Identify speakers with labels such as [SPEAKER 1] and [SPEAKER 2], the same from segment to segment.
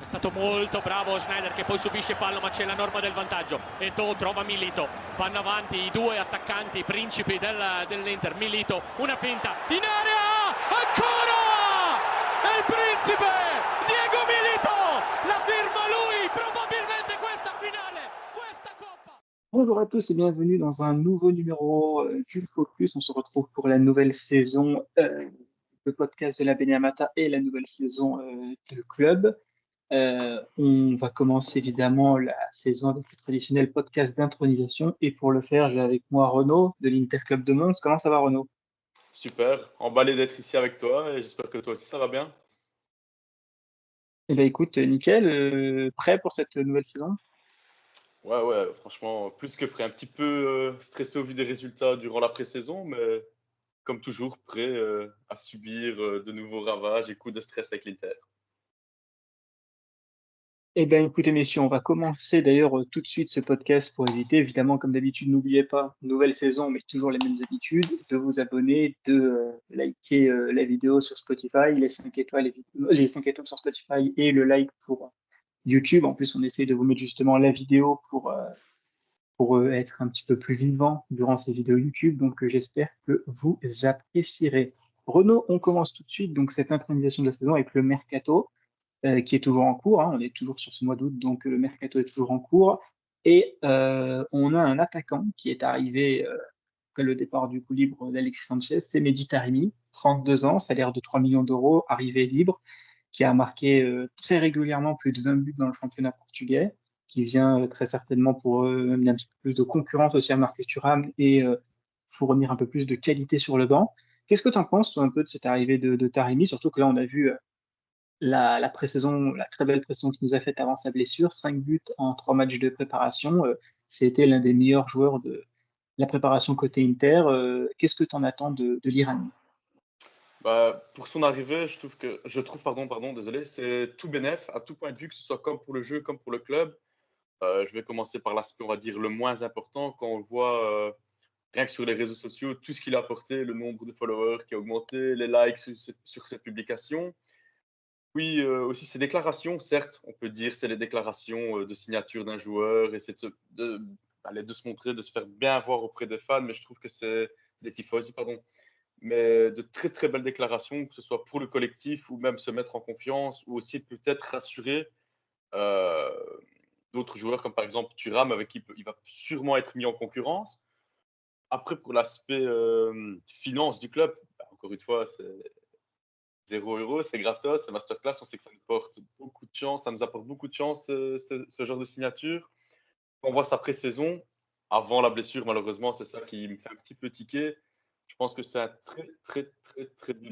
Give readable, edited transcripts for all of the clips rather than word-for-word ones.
[SPEAKER 1] stato molto bravo Schneider che poi subisce fallo, ma c'è la norma del vantaggio. Eto'o trova Milito, vanno avanti i due attaccanti principi dell'Inter. Milito, una finta in area, ancora è il principe Diego Milito, la firma lui, probabilmente questa finale, questa coppa.
[SPEAKER 2] Bonjour à tous et bienvenue dans un nouveau numéro du Focus. On se retrouve pour la nouvelle saison, le podcast de la Benyamata et la nouvelle saison du club. On va commencer évidemment la saison avec le traditionnel podcast d'intronisation. Et pour le faire, j'ai avec moi Renaud de l'Inter Club de Mons. Comment ça va, Renaud?
[SPEAKER 3] Super, emballé d'être ici avec toi et j'espère que toi aussi ça va bien.
[SPEAKER 2] Eh bien, écoute, nickel. Prêt pour cette nouvelle saison?
[SPEAKER 3] Ouais, franchement, plus que prêt. Un petit peu stressé au vu des résultats durant la pré-saison, mais comme toujours, prêt à subir de nouveaux ravages et coups de stress avec l'Inter.
[SPEAKER 2] Eh bien, écoutez, messieurs, on va commencer d'ailleurs tout de suite ce podcast pour éviter, évidemment, comme d'habitude, n'oubliez pas, nouvelle saison, mais toujours les mêmes habitudes, de vous abonner, de liker la vidéo sur Spotify, les 5 étoiles, les 5 étoiles sur Spotify et le like pour YouTube. En plus, on essaie de vous mettre justement la vidéo pour être un petit peu plus vivant durant ces vidéos YouTube. Donc, j'espère que vous apprécierez. Renaud, on commence tout de suite donc cette intronisation de la saison avec le Mercato qui est toujours en cours, hein. On est toujours sur ce mois d'août, donc le mercato est toujours en cours. Et on a un attaquant qui est arrivé après le départ du coup libre d'Alexis Sanchez, c'est Mehdi Taremi, 32 ans, salaire de 3 millions d'euros, arrivé libre, qui a marqué très régulièrement plus de 20 buts dans le championnat portugais, qui vient très certainement pour amener un petit peu plus de concurrence aussi à Marcus Thuram et fournir un peu plus de qualité sur le banc. Qu'est-ce que tu en penses, toi, un peu de cette arrivée de Taremi, surtout que là, on a vu la pré-saison, la très belle pré-saison qu'il nous a faite avant sa blessure, 5 buts en 3 matchs de préparation. C'était l'un des meilleurs joueurs de la préparation côté Inter. Qu'est-ce que tu en attends de l'Iran?
[SPEAKER 3] Bah, pour son arrivée, pardon, désolé, c'est tout bénef à tout point de vue, que ce soit comme pour le jeu, comme pour le club. Je vais commencer par l'aspect, on va dire, le moins important, quand on le voit rien que sur les réseaux sociaux, tout ce qu'il a apporté, le nombre de followers qui a augmenté, les likes sur ses publications. Oui, aussi ses déclarations, certes, on peut dire c'est les déclarations de signature d'un joueur et c'est de se montrer, de se faire bien voir auprès des fans, mais je trouve que c'est des tifosi, pardon. Mais de très très belles déclarations, que ce soit pour le collectif ou même se mettre en confiance ou aussi peut-être rassurer euh, d'autres joueurs comme par exemple Thuram avec qui il va sûrement être mis en concurrence. Après, pour l'aspect finance du club, bah, encore une fois, c'est 0 €, c'est gratos, c'est masterclass. On sait que ça nous porte beaucoup de chance, ça nous apporte beaucoup de chance, ce genre de signature. Quand on voit sa pré-saison, avant la blessure, malheureusement, c'est ça qui me fait un petit peu tiquer. Je pense que c'est un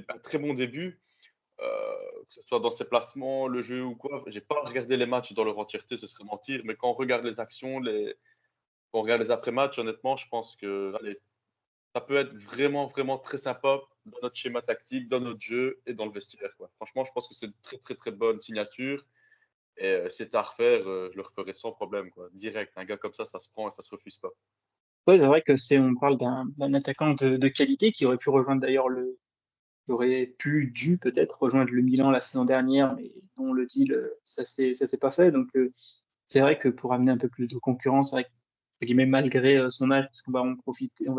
[SPEAKER 3] un très bon début, que ce soit dans ses placements, le jeu ou quoi. J'ai pas regardé les matchs dans leur entièreté, ce serait mentir, mais quand on regarde les actions, quand on regarde les après-matchs, honnêtement, je pense que allez, ça peut être vraiment, vraiment très sympa dans notre schéma tactique, dans notre jeu et dans le vestiaire, quoi. Franchement, je pense que c'est une très bonne signature. Et si c'était à refaire, je le referais sans problème, quoi. Direct. Un gars comme ça se prend et ça se refuse pas.
[SPEAKER 2] Ouais, c'est vrai que on parle d'un attaquant de qualité qui aurait pu rejoindre d'ailleurs qui aurait dû peut-être rejoindre le Milan la saison dernière, mais dont le deal, ça s'est pas fait. Donc, c'est vrai que pour amener un peu plus de concurrence, c'est vrai que, entre guillemets, malgré son âge, parce qu'on va en profiter, on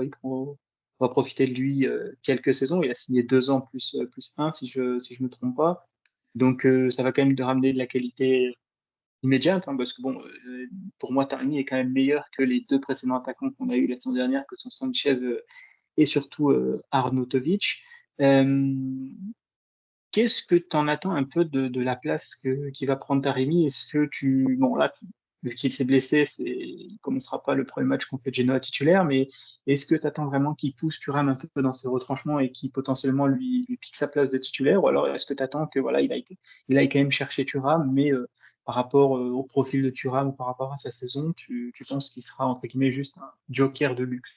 [SPEAKER 2] va profiter de lui quelques saisons. Il a signé 2 ans plus un, si je me trompe pas. Donc, ça va quand même de ramener de la qualité immédiate, hein, parce que bon, pour moi, Taremi est quand même meilleur que les deux précédents attaquants qu'on a eu la saison dernière, que sont Sanchez et surtout Arnautovic. Euh, Qu'est-ce que tu en attends un peu de la place qui va prendre Taremi? Est-ce que bon là, vu qu'il s'est blessé, il commencera pas le premier match contre Genoa titulaire, mais est-ce que tu attends vraiment qu'il pousse Thuram un peu dans ses retranchements et qu'il potentiellement lui pique sa place de titulaire? Ou alors est-ce que tu attends que voilà, il aille quand même chercher Thuram, mais par rapport au profil de Thuram ou par rapport à sa saison, tu penses qu'il sera entre guillemets juste un joker de luxe?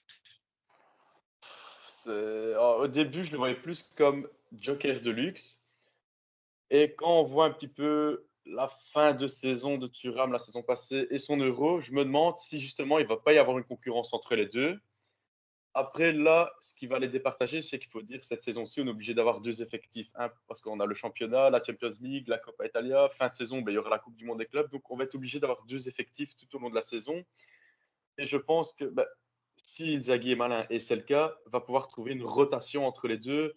[SPEAKER 3] Au début, je le voyais plus comme joker de luxe. Et quand on voit un petit peu la fin de saison de Thuram la saison passée et son Euro, je me demande si justement il va pas y avoir une concurrence entre les deux. Après, là, ce qui va les départager, c'est qu'il faut dire cette saison-ci, on est obligé d'avoir deux effectifs. Un, parce qu'on a le championnat, la Champions League, la Coppa Italia. Fin de saison, ben, il y aura la Coupe du Monde des clubs. Donc, on va être obligé d'avoir deux effectifs tout au long de la saison. Et je pense que ben, si Inzaghi est malin, et c'est le cas, va pouvoir trouver une rotation entre les deux.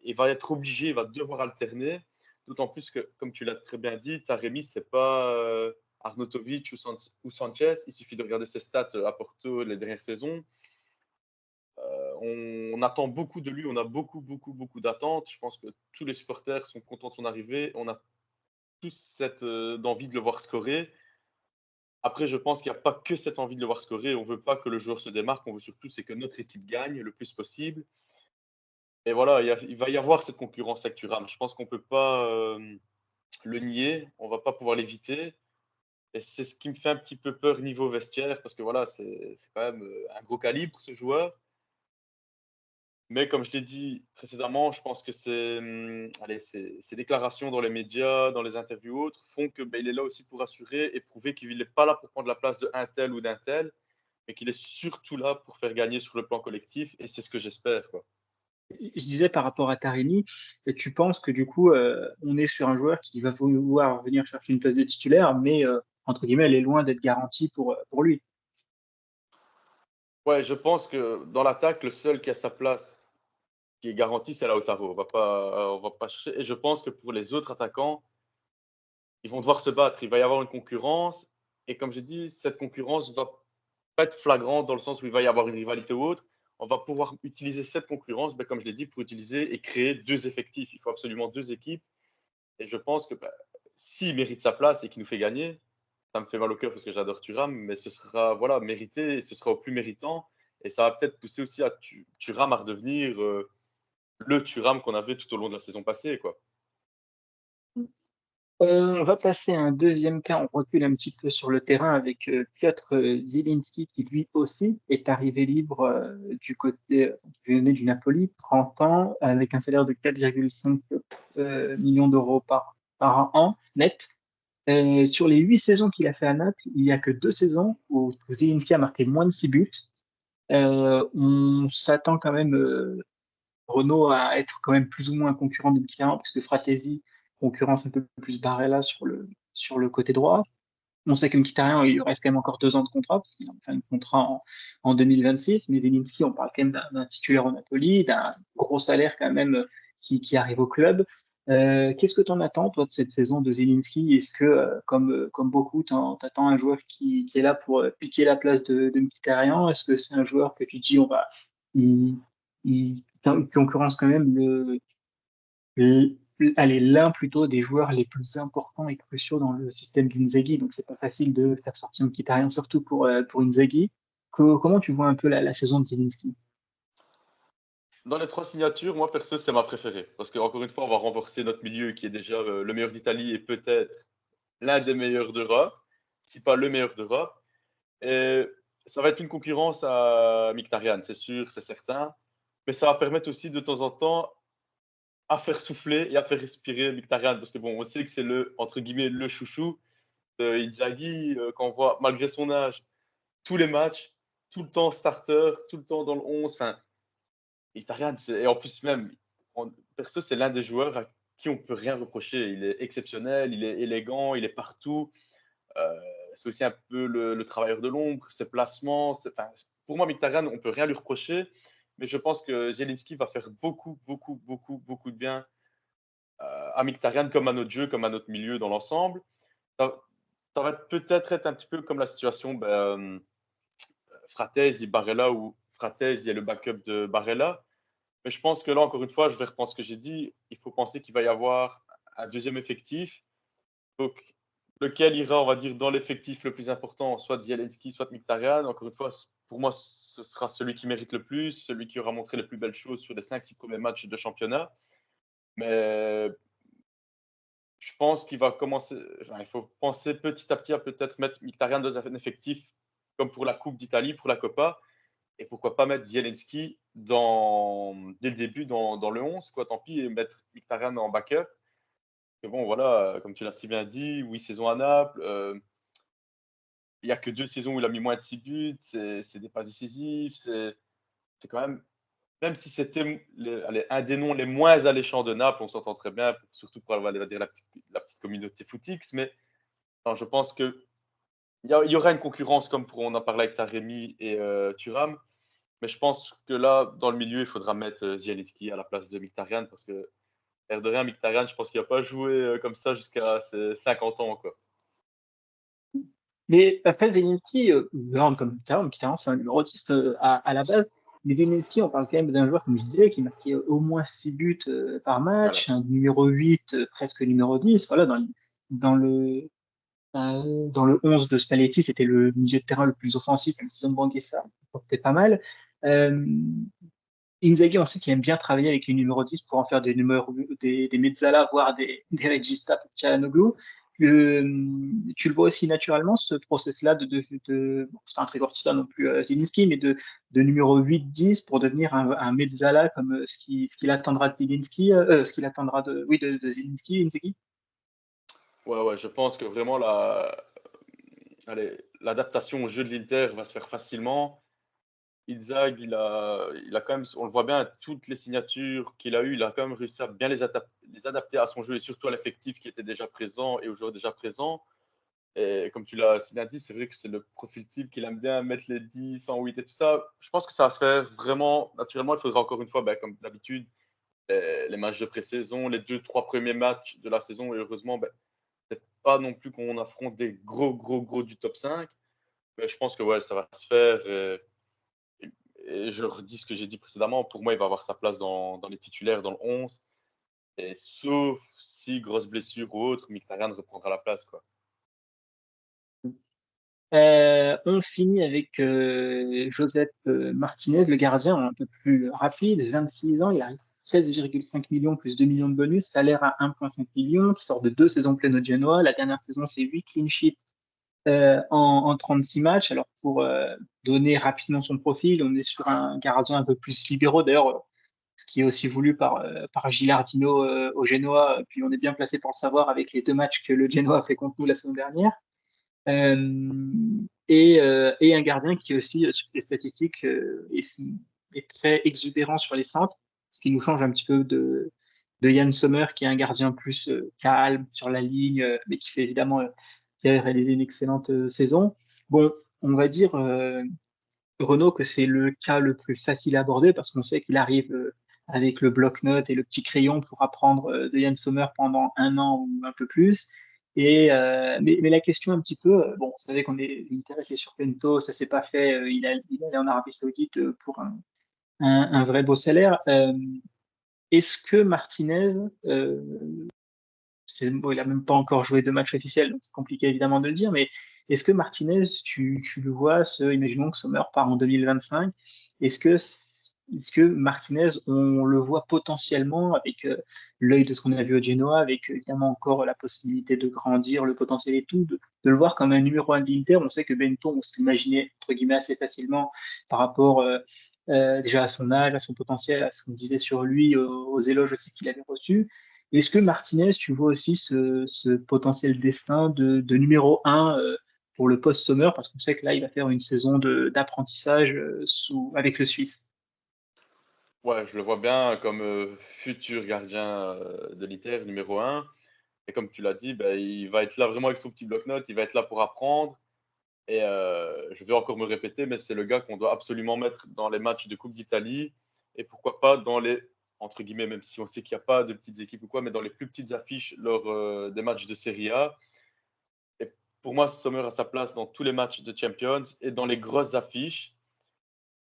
[SPEAKER 3] Il va être obligé, il va devoir alterner. D'autant plus que, comme tu l'as très bien dit, Taremi, c'est pas Arnautovic ou Sanchez. Il suffit de regarder ses stats à Porto les dernières saisons. On attend beaucoup de lui, on a beaucoup, beaucoup, beaucoup d'attentes. Je pense que tous les supporters sont contents de son arrivée. On a tous cette envie de le voir scorer. Après, je pense qu'il n'y a pas que cette envie de le voir scorer. On ne veut pas que le joueur se démarque. On veut surtout c'est que notre équipe gagne le plus possible. Et voilà, il va y avoir cette concurrence avec Thuram. Je pense qu'on ne peut pas le nier. On ne va pas pouvoir l'éviter. Et c'est ce qui me fait un petit peu peur niveau vestiaire parce que voilà, c'est quand même un gros calibre ce joueur. Mais comme je l'ai dit précédemment, je pense que allez, ces déclarations dans les médias, dans les interviews ou autres, font que il est là aussi pour assurer et prouver qu'il n'est pas là pour prendre la place d'un tel ou d'un tel, mais qu'il est surtout là pour faire gagner sur le plan collectif. Et c'est ce que j'espère, quoi.
[SPEAKER 2] Je disais par rapport à Taremi, tu penses que du coup, on est sur un joueur qui va vouloir venir chercher une place de titulaire, mais entre guillemets, elle est loin d'être garantie pour lui.
[SPEAKER 3] Ouais, je pense que dans l'attaque, le seul qui a sa place qui est garantie, c'est Lautaro. On va pas chercher. Et je pense que pour les autres attaquants, ils vont devoir se battre. Il va y avoir une concurrence. Et comme j'ai dit, cette concurrence va pas être flagrante dans le sens où il va y avoir une rivalité ou autre. On va pouvoir utiliser cette concurrence, comme je l'ai dit, pour utiliser et créer deux effectifs. Il faut absolument deux équipes. Et je pense que s'il mérite sa place et qu'il nous fait gagner, ça me fait mal au cœur parce que j'adore Thuram, mais ce sera voilà, mérité et ce sera au plus méritant. Et ça va peut-être pousser aussi à Thuram à redevenir le Thuram qu'on avait tout au long de la saison passée, quoi.
[SPEAKER 2] On va passer à un deuxième cas, on recule un petit peu sur le terrain avec Piotr Zielinski qui lui aussi est arrivé libre du côté qui venait du Napoli, 30 ans, avec un salaire de 4,5 millions d'euros par an net. Sur les 8 saisons qu'il a fait à Naples, il n'y a que 2 saisons où Zielinski a marqué moins de 6 buts. On s'attend quand même, Renault, à être quand même plus ou moins un concurrent de Mkhitaryan, puisque Fratesi concurrence un peu plus Barella sur le côté droit. On sait que Mkhitaryan, il lui reste quand même encore 2 ans de contrat, parce qu'il a fait un contrat en 2026, mais Zelinski, on parle quand même d'un titulaire au Napoli, d'un gros salaire quand même qui arrive au club. Qu'est-ce que tu en attends, toi, de cette saison de Zelinski? Est-ce que, comme beaucoup, tu attends un joueur qui est là pour piquer la place de Mkhitaryan? Est-ce que c'est un joueur que tu dis, il, il concurrence quand même le- allez, l'un plutôt des joueurs les plus importants et cruciaux dans le système d'Inzaghi. Donc, c'est pas facile de faire sortir Mkhitaryan, surtout pour Inzaghi. Comment tu vois un peu la saison de Zelinski?
[SPEAKER 3] Dans les trois signatures, moi perso, c'est ma préférée. Parce qu'encore une fois, on va renforcer notre milieu qui est déjà le meilleur d'Italie et peut-être l'un des meilleurs d'Europe, si pas le meilleur d'Europe. Et ça va être une concurrence à Mkhitaryan, c'est sûr, c'est certain. Mais ça va permettre aussi de temps en temps à faire souffler et à faire respirer Mkhitaryan. Parce que bon, on sait que c'est le, entre guillemets, le chouchou de Inzaghi, quand on voit, malgré son âge, tous les matchs, tout le temps starter, tout le temps dans le 11. Enfin, Mkhitaryan, et en plus même, perso, c'est l'un des joueurs à qui on peut rien reprocher. Il est exceptionnel, il est élégant, il est partout. Euh, c'est aussi un peu le travailleur de l'ombre, ses placements. Enfin, pour moi, Mkhitaryan, on peut rien lui reprocher. Mais je pense que Zielinski va faire beaucoup, beaucoup, beaucoup, beaucoup de bien à Mkhitaryan comme à notre jeu, comme à notre milieu dans l'ensemble. Ça, ça va peut-être être un petit peu comme la situation Fratesi, Barella, où Fratesi est le backup de Barella. Mais je pense que là, encore une fois, je vais reprendre ce que j'ai dit. Il faut penser qu'il va y avoir un deuxième effectif. Donc, lequel ira, on va dire, dans l'effectif le plus important, soit Zielinski, soit Mkhitaryan. Encore une fois, pour moi, ce sera celui qui mérite le plus, celui qui aura montré les plus belles choses sur les 5-6 premiers matchs de championnat. Mais je pense qu'il va commencer. Enfin, il faut penser petit à petit à peut-être mettre Mkhitaryan dans un effectif comme pour la Coupe d'Italie, pour la Coppa. Et pourquoi pas mettre Zielinski dès le début dans le 11, quoi, tant pis, et mettre Mkhitaryan en backup. Mais bon, voilà, comme tu l'as si bien dit, 8 saisons à Naples. Il n'y a que 2 saisons où il a mis moins de 6 buts, c'est des passes décisives. c'est quand même si c'était un des noms les moins alléchants de Naples, on s'entend très bien, surtout pour on va dire la petite communauté footix, mais non, je pense qu'il y aura une concurrence comme on en parlait avec Taremi et Thuram, mais je pense que là, dans le milieu, il faudra mettre Zielinski à la place de Mkhitaryan parce que, air de rien, Mkhitaryan, je pense qu'il n'a pas joué comme ça jusqu'à ses 50 ans, quoi.
[SPEAKER 2] Mais après, Zelensky, comme Mkhitaryan, c'est un numéro 10 à la base. Mais Zelensky, on parle quand même d'un joueur, comme je disais, qui marquait au moins 6 buts par
[SPEAKER 3] Voilà.
[SPEAKER 2] match, un numéro 8, presque numéro 10. Voilà, dans le, dans le 11 de Spalletti, c'était le milieu de terrain le plus offensif, même si Zambangissa portait pas mal. Euh, Inzaghi, on sait qu'il aime bien travailler avec les numéros 10 pour en faire des Mezzala, voire des Regista pour Çalhanoğlu. Tu le vois aussi naturellement, ce process-là bon, c'est pas un Trégortista non plus, Zielinski, mais de numéro 8-10 pour devenir un Mezzala comme ce qu'il attendra de Zielinski, ce qu'il attendra de Zielinski, Inzaghi.
[SPEAKER 3] Ouais, je pense que vraiment l'adaptation au jeu de l'Inter va se faire facilement. Inzaghi, il a quand même, on le voit bien, toutes les signatures qu'il a eues, il a quand même réussi à bien les adapter à son jeu et surtout à l'effectif qui était déjà présent et aux joueurs déjà présents. Et comme tu l'as si bien dit, c'est vrai que c'est le profil type qu'il aime bien mettre les 10 en 8 et tout ça. Je pense que ça va se faire vraiment naturellement. Il faudra encore une fois, ben, comme d'habitude, les matchs de pré-saison, les 2, 3 premiers matchs de la saison. Et heureusement, ben, c'est pas non plus qu'on affronte des gros du top 5. Mais je pense que ouais, ça va se faire. Et je redis ce que j'ai dit précédemment. Pour moi, il va avoir sa place dans les titulaires, dans le 11. Et sauf si grosse blessure ou autre, Mkhitaryan reprendra la place, quoi.
[SPEAKER 2] On finit avec Joseph Martinez, le gardien un peu plus rapide, 26 ans, il arrive 13,5 millions plus 2 millions de bonus, salaire à 1,5 million, qui sort de 2 saisons pleines au Genoa. La dernière saison, c'est 8 clean sheets en 36 matchs. Alors pour donner rapidement son profil, on est sur un gardien un peu plus libéraux, d'ailleurs, ce qui est aussi voulu par Gilardino au Genoa, puis on est bien placé pour le savoir avec les 2 matchs que le Genoa a fait contre nous la saison dernière. Et un gardien qui aussi, sur ses statistiques, est très exubérant sur les centres, ce qui nous change un petit peu de Yann Sommer, qui est un gardien plus calme sur la ligne, mais qui fait évidemment, qui a réalisé une excellente saison. Bon, on va dire, Renaud, que c'est le cas le plus facile à aborder parce qu'on sait qu'il arrive avec le bloc-notes et le petit crayon pour apprendre de Yann Sommer pendant 1 an ou un peu plus. Mais la question un petit peu, bon, vous savez qu'on est intéressé sur Pento, ça s'est pas fait, il allait en Arabie Saoudite pour un vrai beau salaire. Est-ce que Martinez, bon, il a même pas encore joué de match officiel, donc c'est compliqué évidemment de le dire, mais est-ce que Martinez, tu le vois, imaginons que Sommer part en 2025, est-ce que Martinez, on le voit potentiellement avec l'œil de ce qu'on a vu au Genoa, avec évidemment encore la possibilité de grandir, le potentiel et tout, de le voir comme un numéro 1 de l'Inter. On sait que Benton, on se l'imaginait entre guillemets assez facilement par rapport déjà à son âge, à son potentiel, à ce qu'on disait sur lui, aux éloges aussi qu'il avait reçus. Est-ce que Martinez, tu vois aussi ce potentiel destin de numéro 1 pour le post-Sommer, parce qu'on sait que là, il va faire une saison d'apprentissage avec le Suisse.
[SPEAKER 3] Ouais, je le vois bien comme futur gardien de l'Inter, numéro 1. Et comme tu l'as dit, ben, il va être là vraiment avec son petit bloc-notes, il va être là pour apprendre. Et je vais encore me répéter, mais c'est le gars qu'on doit absolument mettre dans les matchs de Coupe d'Italie. Et pourquoi pas dans les, entre guillemets, même si on sait qu'il n'y a pas de petites équipes ou quoi, mais dans les plus petites affiches lors des matchs de Serie A. Et pour moi, Sommer a sa place dans tous les matchs de Champions et dans les grosses affiches.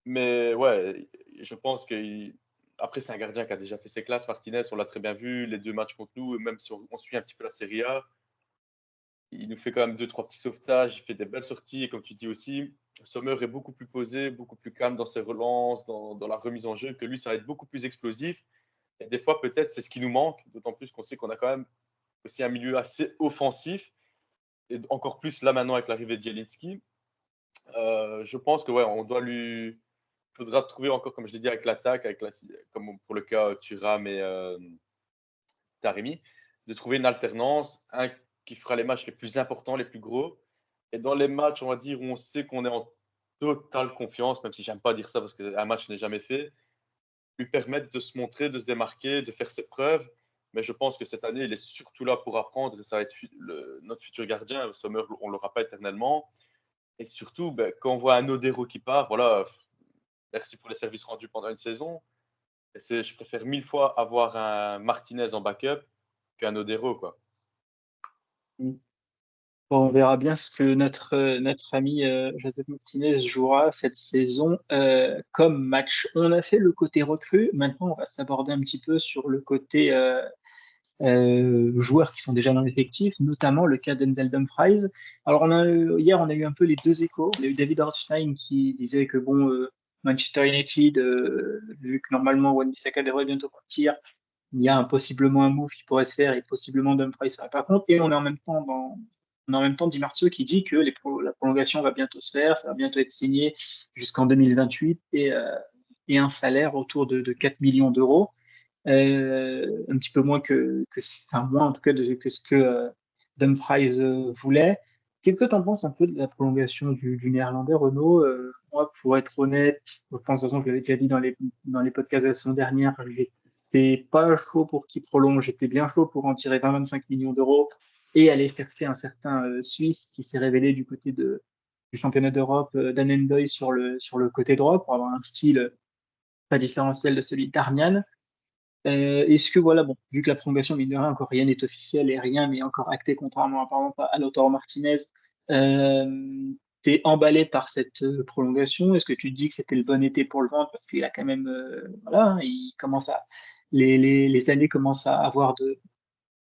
[SPEAKER 3] Mais ouais, je pense que après, c'est un gardien qui a déjà fait ses classes. Martinez, on l'a très bien vu, les 2 matchs contre nous, et même si on suit un petit peu la Serie A, il nous fait quand même 2, 3 petits sauvetages, il fait des belles sorties. Et comme tu dis aussi, Sommer est beaucoup plus posé, beaucoup plus calme dans ses relances, dans la remise en jeu, que lui, ça va être beaucoup plus explosif. Et des fois, peut-être, c'est ce qui nous manque, d'autant plus qu'on sait qu'on a quand même aussi un milieu assez offensif, et encore plus là maintenant avec l'arrivée de Zielinski. Je pense que ouais, on doit lui. Il faudra trouver encore, comme je l'ai dit, avec l'attaque, comme pour le cas Thuram et Taremi, de trouver une alternance, un qui fera les matchs les plus importants, les plus gros. Et dans les matchs, on va dire, où on sait qu'on est totale confiance, même si j'aime pas dire ça parce qu'un match n'est jamais fait, lui permettre de se montrer, de se démarquer, de faire ses preuves. Mais je pense que cette année, il est surtout là pour apprendre et ça va être notre futur gardien. Sommer, on ne l'aura pas éternellement. Et surtout, ben, quand on voit un Odero qui part, voilà, merci pour les services rendus pendant une saison. Je préfère 1000 fois avoir un Martinez en backup qu'un Odero, quoi.
[SPEAKER 2] Bon, on verra bien ce que notre ami Joseph Martinez jouera cette saison comme match. On a fait le côté recrue, maintenant on va s'aborder un petit peu sur le côté joueurs qui sont déjà dans l'effectif, notamment le cas d'Enzel Dumfries. Alors hier on a eu un peu les deux échos. On a eu David Ornstein qui disait que bon, Manchester United, vu que normalement Wan-Bissaka devrait bientôt partir, il y a possiblement un move qui pourrait se faire et possiblement Dumfries serait pas contre. Et on a en même temps Di Marzio qui dit que la prolongation va bientôt se faire, ça va bientôt être signé jusqu'en 2028 et un salaire autour de 4 millions d'euros. Un petit peu moins enfin, moins en tout cas que ce que Dumfries voulait. Qu'est-ce que tu en penses un peu de la prolongation du néerlandais, Renaud? Moi, pour être honnête, je pense de toute façon, je l'avais déjà dit dans les podcasts de la saison dernière, j'étais pas chaud pour qu'il prolonge, j'étais bien chaud pour en tirer 20-25 millions d'euros et aller chercher un certain Suisse qui s'est révélé du côté du championnat d'Europe, Dan Endoy sur le côté droit pour avoir un style pas différentiel de celui d'Armian. Est-ce que, voilà, bon, vu que la prolongation, mine de rien, encore rien n'est officiel et rien n'est encore acté, contrairement par exemple à Lautaro Martinez, t'es emballé par cette prolongation? Est-ce que tu te dis que c'était le bon été pour le vendre parce qu'il a quand même, voilà, hein, il commence à, les années commencent à avoir de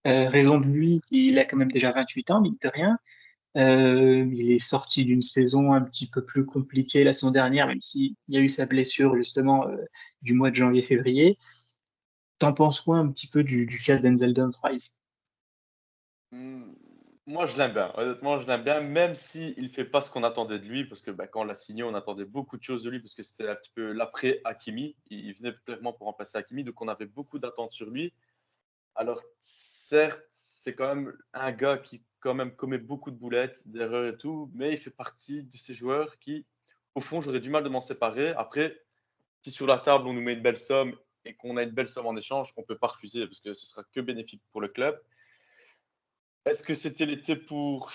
[SPEAKER 2] raison de lui, il a quand même déjà 28 ans, mine de rien. Il est sorti d'une saison un petit peu plus compliquée la saison dernière, même s'il y a eu sa blessure justement du mois de janvier-février. T'en penses quoi un petit peu du cas d'Enzel Dumfries?
[SPEAKER 3] Mmh, moi, je l'aime bien. Honnêtement, je l'aime bien, même s'il ne fait pas ce qu'on attendait de lui, parce que bah, quand on l'a signé, on attendait beaucoup de choses de lui, parce que c'était un petit peu l'après Hakimi. Il venait clairement pour remplacer Hakimi, donc on avait beaucoup d'attentes sur lui. Alors, certes, c'est quand même un gars qui quand même commet beaucoup de boulettes, d'erreurs et tout, mais il fait partie de ces joueurs qui, au fond, j'aurais du mal de m'en séparer. Après, si sur la table, on nous met une belle somme et qu'on a une belle somme en échange, on ne peut pas refuser, parce que ce sera que bénéfique pour le club. Est-ce que c'était l'été pour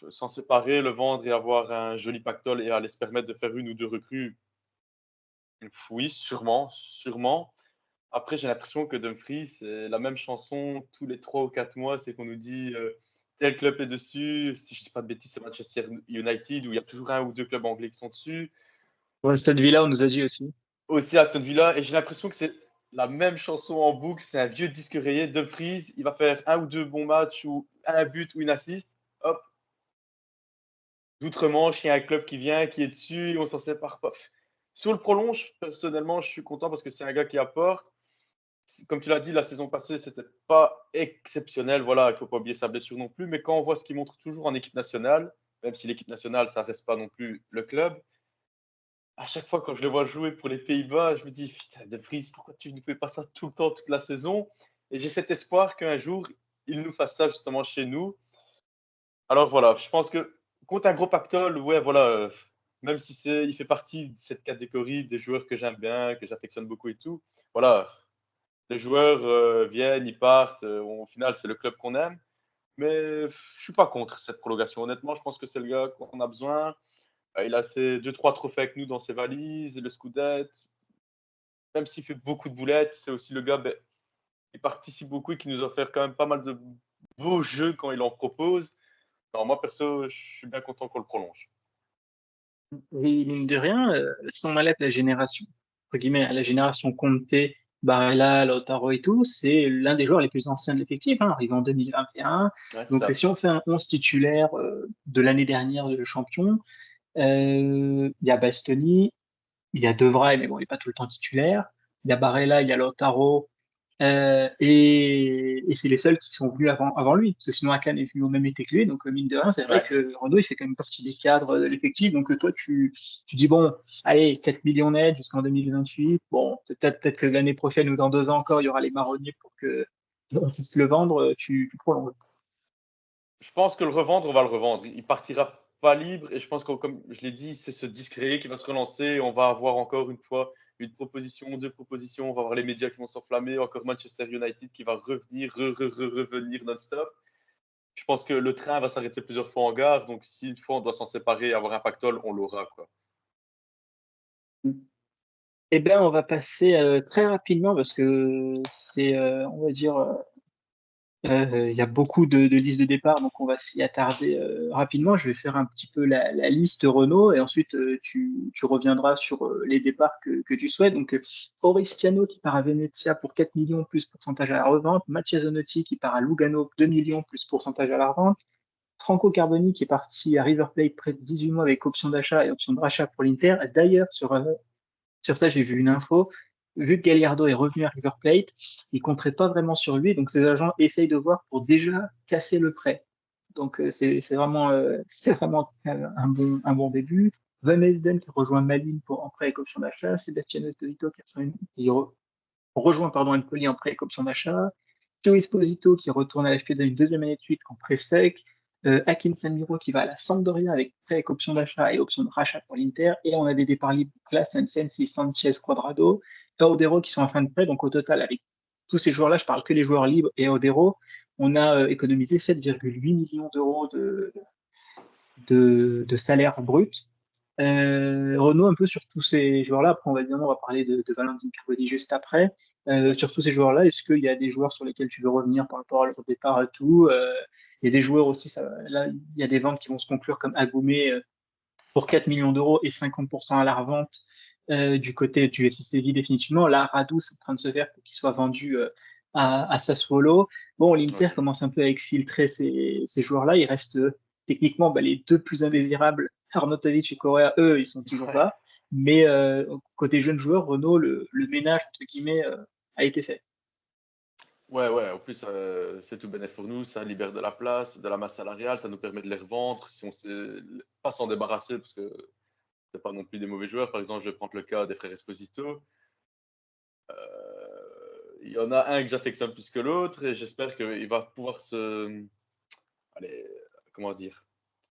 [SPEAKER 3] s'en séparer, le vendre et avoir un joli pactole et aller se permettre de faire une ou deux recrues? Oui, sûrement, sûrement. Après, j'ai l'impression que Dumfries, c'est la même chanson tous les 3 ou 4 mois. C'est qu'on nous dit tel club est dessus. Si je ne dis pas de bêtises, c'est Manchester United où il y a toujours un ou deux clubs anglais qui sont dessus.
[SPEAKER 2] Pour Aston Villa, on nous a dit aussi.
[SPEAKER 3] Aussi Aston Villa. Et j'ai l'impression que c'est la même chanson en boucle. C'est un vieux disque rayé. Dumfries, il va faire un ou deux bons matchs ou un but ou une assist. Hop, d'outre-Manche, il y a un club qui vient, qui est dessus, et on s'en sépare pas. Si on le prolonge, personnellement, je suis content parce que c'est un gars qui apporte. Comme tu l'as dit, la saison passée, c'était pas exceptionnel. Voilà, il faut pas oublier sa blessure non plus. Mais quand on voit ce qu'il montre toujours en équipe nationale, même si l'équipe nationale, ça reste pas non plus le club, à chaque fois quand je le vois jouer pour les Pays-Bas, je me dis, putain, De Vries, pourquoi tu ne fais pas ça tout le temps, toute la saison? Et j'ai cet espoir qu'un jour, il nous fasse ça justement chez nous. Alors voilà, je pense que contre un gros pactole, ouais, voilà, même si il fait partie de cette catégorie des joueurs que j'aime bien, que j'affectionne beaucoup et tout, voilà, les joueurs viennent, ils partent, au final, c'est le club qu'on aime. Mais je suis pas contre cette prolongation. Honnêtement, je pense que c'est le gars qu'on a besoin. Il a ses 2-3 trophées avec nous dans ses valises, le Scudetto. Même s'il fait beaucoup de boulettes, c'est aussi le gars, ben, il participe beaucoup et qui nous offre quand même pas mal de beaux jeux quand il en propose. Alors moi, perso, je suis bien content qu'on le prolonge.
[SPEAKER 2] Et mine de rien, si on enlève la génération, entre guillemets, la génération Conte, Barella, Lautaro et tout, c'est l'un des joueurs les plus anciens de l'effectif, hein, arrivé en 2021.
[SPEAKER 3] Ouais, c'est
[SPEAKER 2] Donc,
[SPEAKER 3] ça.
[SPEAKER 2] si on fait un 11 titulaire de l'année dernière de champion, il y a Bastoni, il y a De Vrij, mais bon, il n'est pas tout le temps titulaire. Il y a Barella, il y a Lautaro, et c'est les seuls qui sont venus avant lui, parce que sinon Akan est venu au même été que lui, donc mine de rien, c'est vrai
[SPEAKER 3] Ouais.
[SPEAKER 2] que Renaud, il fait quand même partie des cadres de l'effectif, donc toi, tu dis, bon, allez, 4 millions net jusqu'en 2028, bon, peut-être que l'année prochaine ou dans 2 ans encore, il y aura les marronniers pour que on puisse le vendre, tu prolonges.
[SPEAKER 3] Je pense que le revendre, on va le revendre. Il partira pas libre. Et je pense que, comme je l'ai dit, c'est ce disque rayé qui va se relancer. On va avoir encore une fois une proposition, deux propositions. On va avoir les médias qui vont s'enflammer. Encore Manchester United qui va revenir, revenir non-stop. Je pense que le train va s'arrêter plusieurs fois en gare. Donc, si une fois on doit s'en séparer et avoir un pactole, on l'aura, quoi.
[SPEAKER 2] Eh bien, on va passer très rapidement parce que c'est, on va dire, il y a beaucoup de listes de départ, donc on va s'y attarder rapidement. Je vais faire un petit peu la liste Renault et ensuite tu reviendras sur les départs que tu souhaites. Donc, Oristiano qui part à Venezia pour 4 millions plus pourcentage à la revente. Mattia Zanotti qui part à Lugano 2 millions plus pourcentage à la revente. Franco Carboni qui est parti à River Plate près de 18 mois avec option d'achat et option de rachat pour l'Inter. D'ailleurs, sur ça, j'ai vu une info. Vu que Gallardo est revenu à River Plate, il ne compterait pas vraiment sur lui, donc ses agents essayent de voir pour déjà casser le prêt. Donc c'est vraiment un bon début. Van Heysden qui rejoint Malines en prêt avec option d'achat. Sebastiano Esposito rejoint Empoli en prêt avec option d'achat. Joe Esposito qui retourne à l'FP d'une deuxième année de suite en prêt sec. Akin Samiro qui va à la Sampdoria avec prêt avec option d'achat et option de rachat pour l'Inter. Et on a des départs libres Klassen, Sensi, Sanchez, Quadrado, et Odero qui sont en fin de prêt. Donc au total, avec tous ces joueurs-là, je parle que les joueurs libres et Odero, on a économisé 7,8 millions d'euros de salaire brut. Renault, un peu sur tous ces joueurs-là, après on va parler de Valentin Carboni juste après. Sur tous ces joueurs-là, est-ce qu'il y a des joueurs sur lesquels tu veux revenir par rapport à leur départ et tout il y a des joueurs aussi, là, il y a des ventes qui vont se conclure comme Agoumé pour 4 millions d'euros et 50% à la revente du côté du FC Séville définitivement. Là, Radu, c'est en train de se faire pour qu'il soit vendu à Sassuolo. Bon, l'Inter
[SPEAKER 3] Oui.
[SPEAKER 2] commence un peu à exfiltrer ces joueurs-là. Il reste techniquement les deux plus indésirables, Arnautovic et Correa, eux, ils sont toujours
[SPEAKER 3] Ouais.
[SPEAKER 2] là. Mais côté jeunes joueurs, Renault, le ménage, entre guillemets, a été fait.
[SPEAKER 3] Ouais, ouais, en plus, c'est tout bénéf pour nous, ça libère de la place, de la masse salariale, ça nous permet de les revendre si on sait pas s'en débarrasser, parce que c'est pas non plus des mauvais joueurs. Par exemple, je vais prendre le cas des frères Esposito. Il y en a un que j'affectionne plus que l'autre et j'espère qu'il va pouvoir allez, comment dire,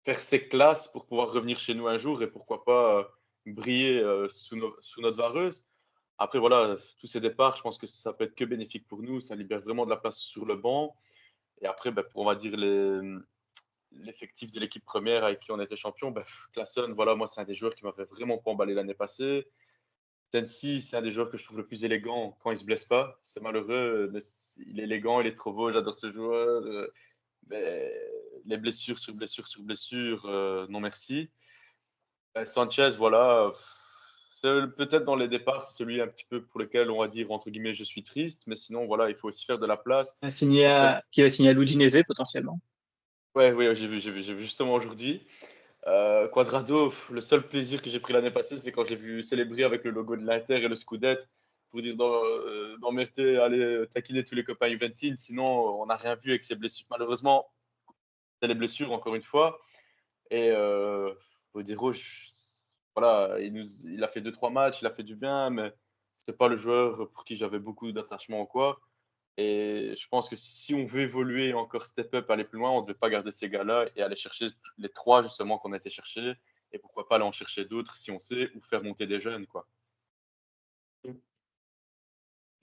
[SPEAKER 3] faire ses classes pour pouvoir revenir chez nous un jour et pourquoi pas briller sous notre vareuse. Après, voilà, tous ces départs, je pense que ça peut être que bénéfique pour nous. Ça libère vraiment de la place sur le banc. Et après, ben, pour, on va dire, l'effectif de l'équipe première avec qui on était champion, ben, Klassen, voilà, moi, c'est un des joueurs qui m'avait vraiment pas emballé l'année passée. Tensi, c'est un des joueurs que je trouve le plus élégant quand il se blesse pas. C'est malheureux, mais il est élégant, il est trop beau, j'adore ce joueur. Mais les blessures sur blessures sur blessures, non merci. Sanchez, voilà, c'est peut-être dans les départs, c'est celui un petit peu pour lequel on va dire entre guillemets je suis triste, mais sinon voilà, il faut aussi faire de la place.
[SPEAKER 2] Qui va signer à l'Udinese potentiellement.
[SPEAKER 3] Ouais, oui, j'ai vu justement aujourd'hui. Quadrado, le seul plaisir que j'ai pris l'année passée, c'est quand j'ai vu célébrer avec le logo de l'Inter et le Scudetto pour dire dans Merté, allez taquiner tous les copains Juventines. Sinon, on n'a rien vu avec ces blessures. Malheureusement, c'est les blessures encore une fois. Et Odero, voilà, il a fait 2-3 matchs, il a fait du bien, mais c'est pas le joueur pour qui j'avais beaucoup d'attachement ou quoi. Et je pense que si on veut évoluer et encore step up, aller plus loin, on ne devait pas garder ces gars-là et aller chercher les trois justement qu'on a été chercher. Et pourquoi pas aller en chercher d'autres si on sait, ou faire monter des jeunes, quoi.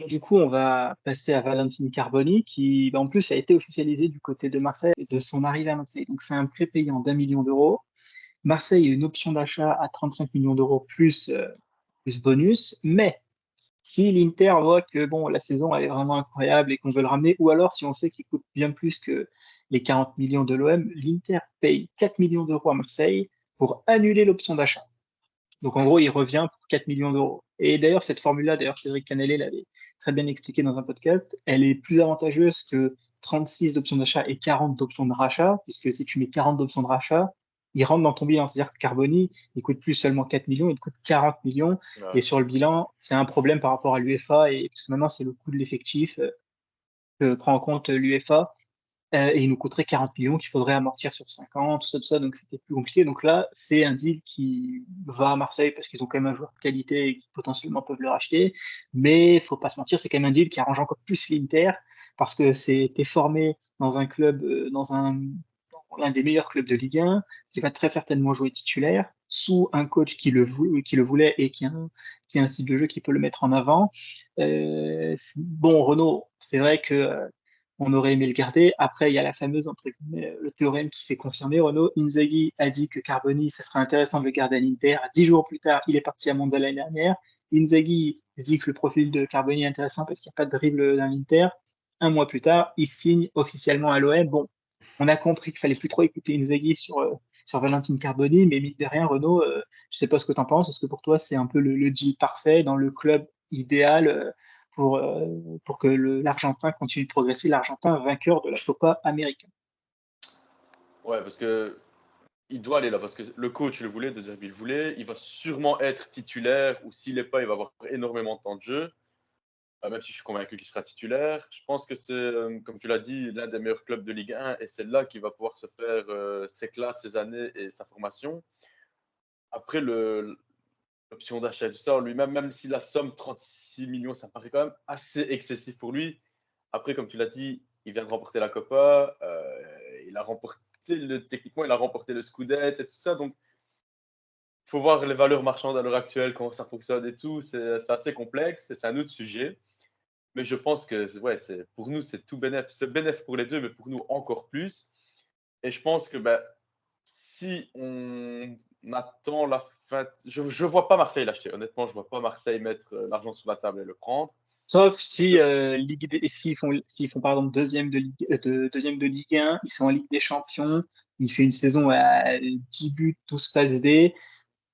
[SPEAKER 2] Du coup, on va passer à Valentin Carboni, qui en plus a été officialisé du côté de Marseille de son arrivée à Marseille. Donc c'est un prêt payant d'1 million d'euros. Marseille a une option d'achat à 35 millions d'euros plus bonus. Mais si l'Inter voit que bon, la saison elle est vraiment incroyable et qu'on veut le ramener, ou alors si on sait qu'il coûte bien plus que les 40 millions de l'OM, l'Inter paye 4 millions d'euros à Marseille pour annuler l'option d'achat. Donc en gros, il revient pour 4 millions d'euros. Et d'ailleurs, cette formule-là, d'ailleurs, Cédric Canelé l'avait très bien expliqué dans un podcast, elle est plus avantageuse que 36 d'options d'achat et 40 d'options de rachat, puisque si tu mets 40 d'options de rachat, il rentre dans ton bilan. C'est-à-dire que Carboni, il coûte plus seulement 4 millions, il coûte 40 millions.
[SPEAKER 3] Ouais.
[SPEAKER 2] Et sur le bilan, c'est un problème par rapport à l'UEFA, et parce que maintenant, c'est le coût de l'effectif que prend en compte l'UEFA. Et il nous coûterait 40 millions qu'il faudrait amortir sur 5 ans, tout ça, donc c'était plus compliqué. Donc là, c'est un deal qui va à Marseille parce qu'ils ont quand même un joueur de qualité et qui potentiellement peuvent le racheter. Mais il faut pas se mentir, c'est quand même un deal qui arrange encore plus l'Inter parce que t'es formé dans un club, l'un des meilleurs clubs de Ligue 1, qui va très certainement jouer titulaire, sous un coach qui le voulait et qui a un style de jeu qui peut le mettre en avant. Bon, Renaud, c'est vrai que on aurait aimé le garder. Après, il y a la fameuse, entre guillemets, le théorème qui s'est confirmé. Renaud, Inzaghi a dit que Carboni, ça serait intéressant de le garder à l'Inter. 10 jours plus tard, il est parti à Monza l'année dernière. Inzaghi dit que le profil de Carboni est intéressant parce qu'il n'y a pas de dribble dans l'Inter. 1 mois plus tard, il signe officiellement à l'OM. Bon, on a compris qu'il fallait plus trop écouter Inzaghi sur Valentin Carboni, mais mine de rien, Renaud, je sais pas ce que tu en penses. Est-ce que pour toi, c'est un peu le deal parfait dans le club idéal pour que l'Argentin continue de progresser, l'Argentin vainqueur de la Copa América?
[SPEAKER 3] Ouais, parce que il doit aller là, parce que le coach le voulait, De Zerbi le voulait. Il va sûrement être titulaire, ou s'il n'est pas, il va avoir énormément de temps de jeu. Même si je suis convaincu qu'il sera titulaire. Je pense que c'est, comme tu l'as dit, l'un des meilleurs clubs de Ligue 1, et c'est là qu'il va pouvoir se faire ses classes, ses années et sa formation. Après, l'option d'achat et tout ça, lui-même, même si la somme 36 millions, ça paraît quand même assez excessif pour lui. Après, comme tu l'as dit, il vient de remporter la Copa. Il a remporté techniquement, il a remporté le Scudetto et tout ça. Donc, il faut voir les valeurs marchandes à l'heure actuelle, comment ça fonctionne et tout. C'est assez complexe et c'est un autre sujet. Mais je pense que ouais, pour nous, c'est tout bénéf. C'est bénéf pour les deux, mais pour nous encore plus. Et je pense que ben, si on attend la fin, je ne vois pas Marseille l'acheter. Honnêtement, je ne vois pas Marseille mettre l'argent sur la table et le prendre.
[SPEAKER 2] Sauf
[SPEAKER 3] Je-
[SPEAKER 2] si s'ils font par exemple deuxième de Ligue 1, ils sont en Ligue des Champions, il fait une saison à 10 buts, 12 passes D,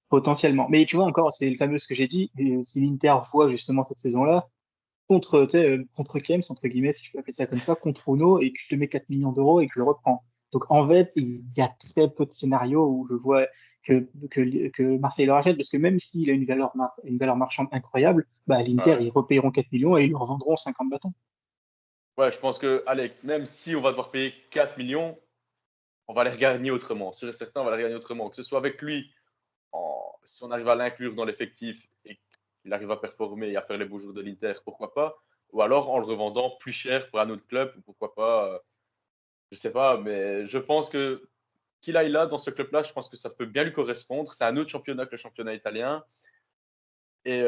[SPEAKER 2] potentiellement. Mais tu vois encore, c'est le fameux ce que j'ai dit, et si l'Inter voit justement cette saison-là, contre, tu sais, contre Kems, entre guillemets, si je peux appeler ça comme ça, contre Uno, et que je te mets 4 millions d'euros et que je le reprends. Donc en fait, il y a très peu de scénarios où je vois que Marseille le rachète, parce que même s'il a une valeur marchande incroyable, bah, à l'Inter,
[SPEAKER 3] ouais.
[SPEAKER 2] ils repayeront 4 millions et ils le revendront 50 bâtons.
[SPEAKER 3] Ouais, je pense que, allez, même si on va devoir payer 4 millions, on va les regagner autrement. Sûr et certain, on va les regagner autrement. Que ce soit avec lui, si on arrive à l'inclure dans l'effectif et qu'il arrive à performer et à faire les beaux jours de l'Inter, pourquoi pas. Ou alors en le revendant plus cher pour un autre club, pourquoi pas. Je sais pas, mais je pense que qu'il aille là, dans ce club-là, je pense que ça peut bien lui correspondre. C'est un autre championnat que le championnat italien. Et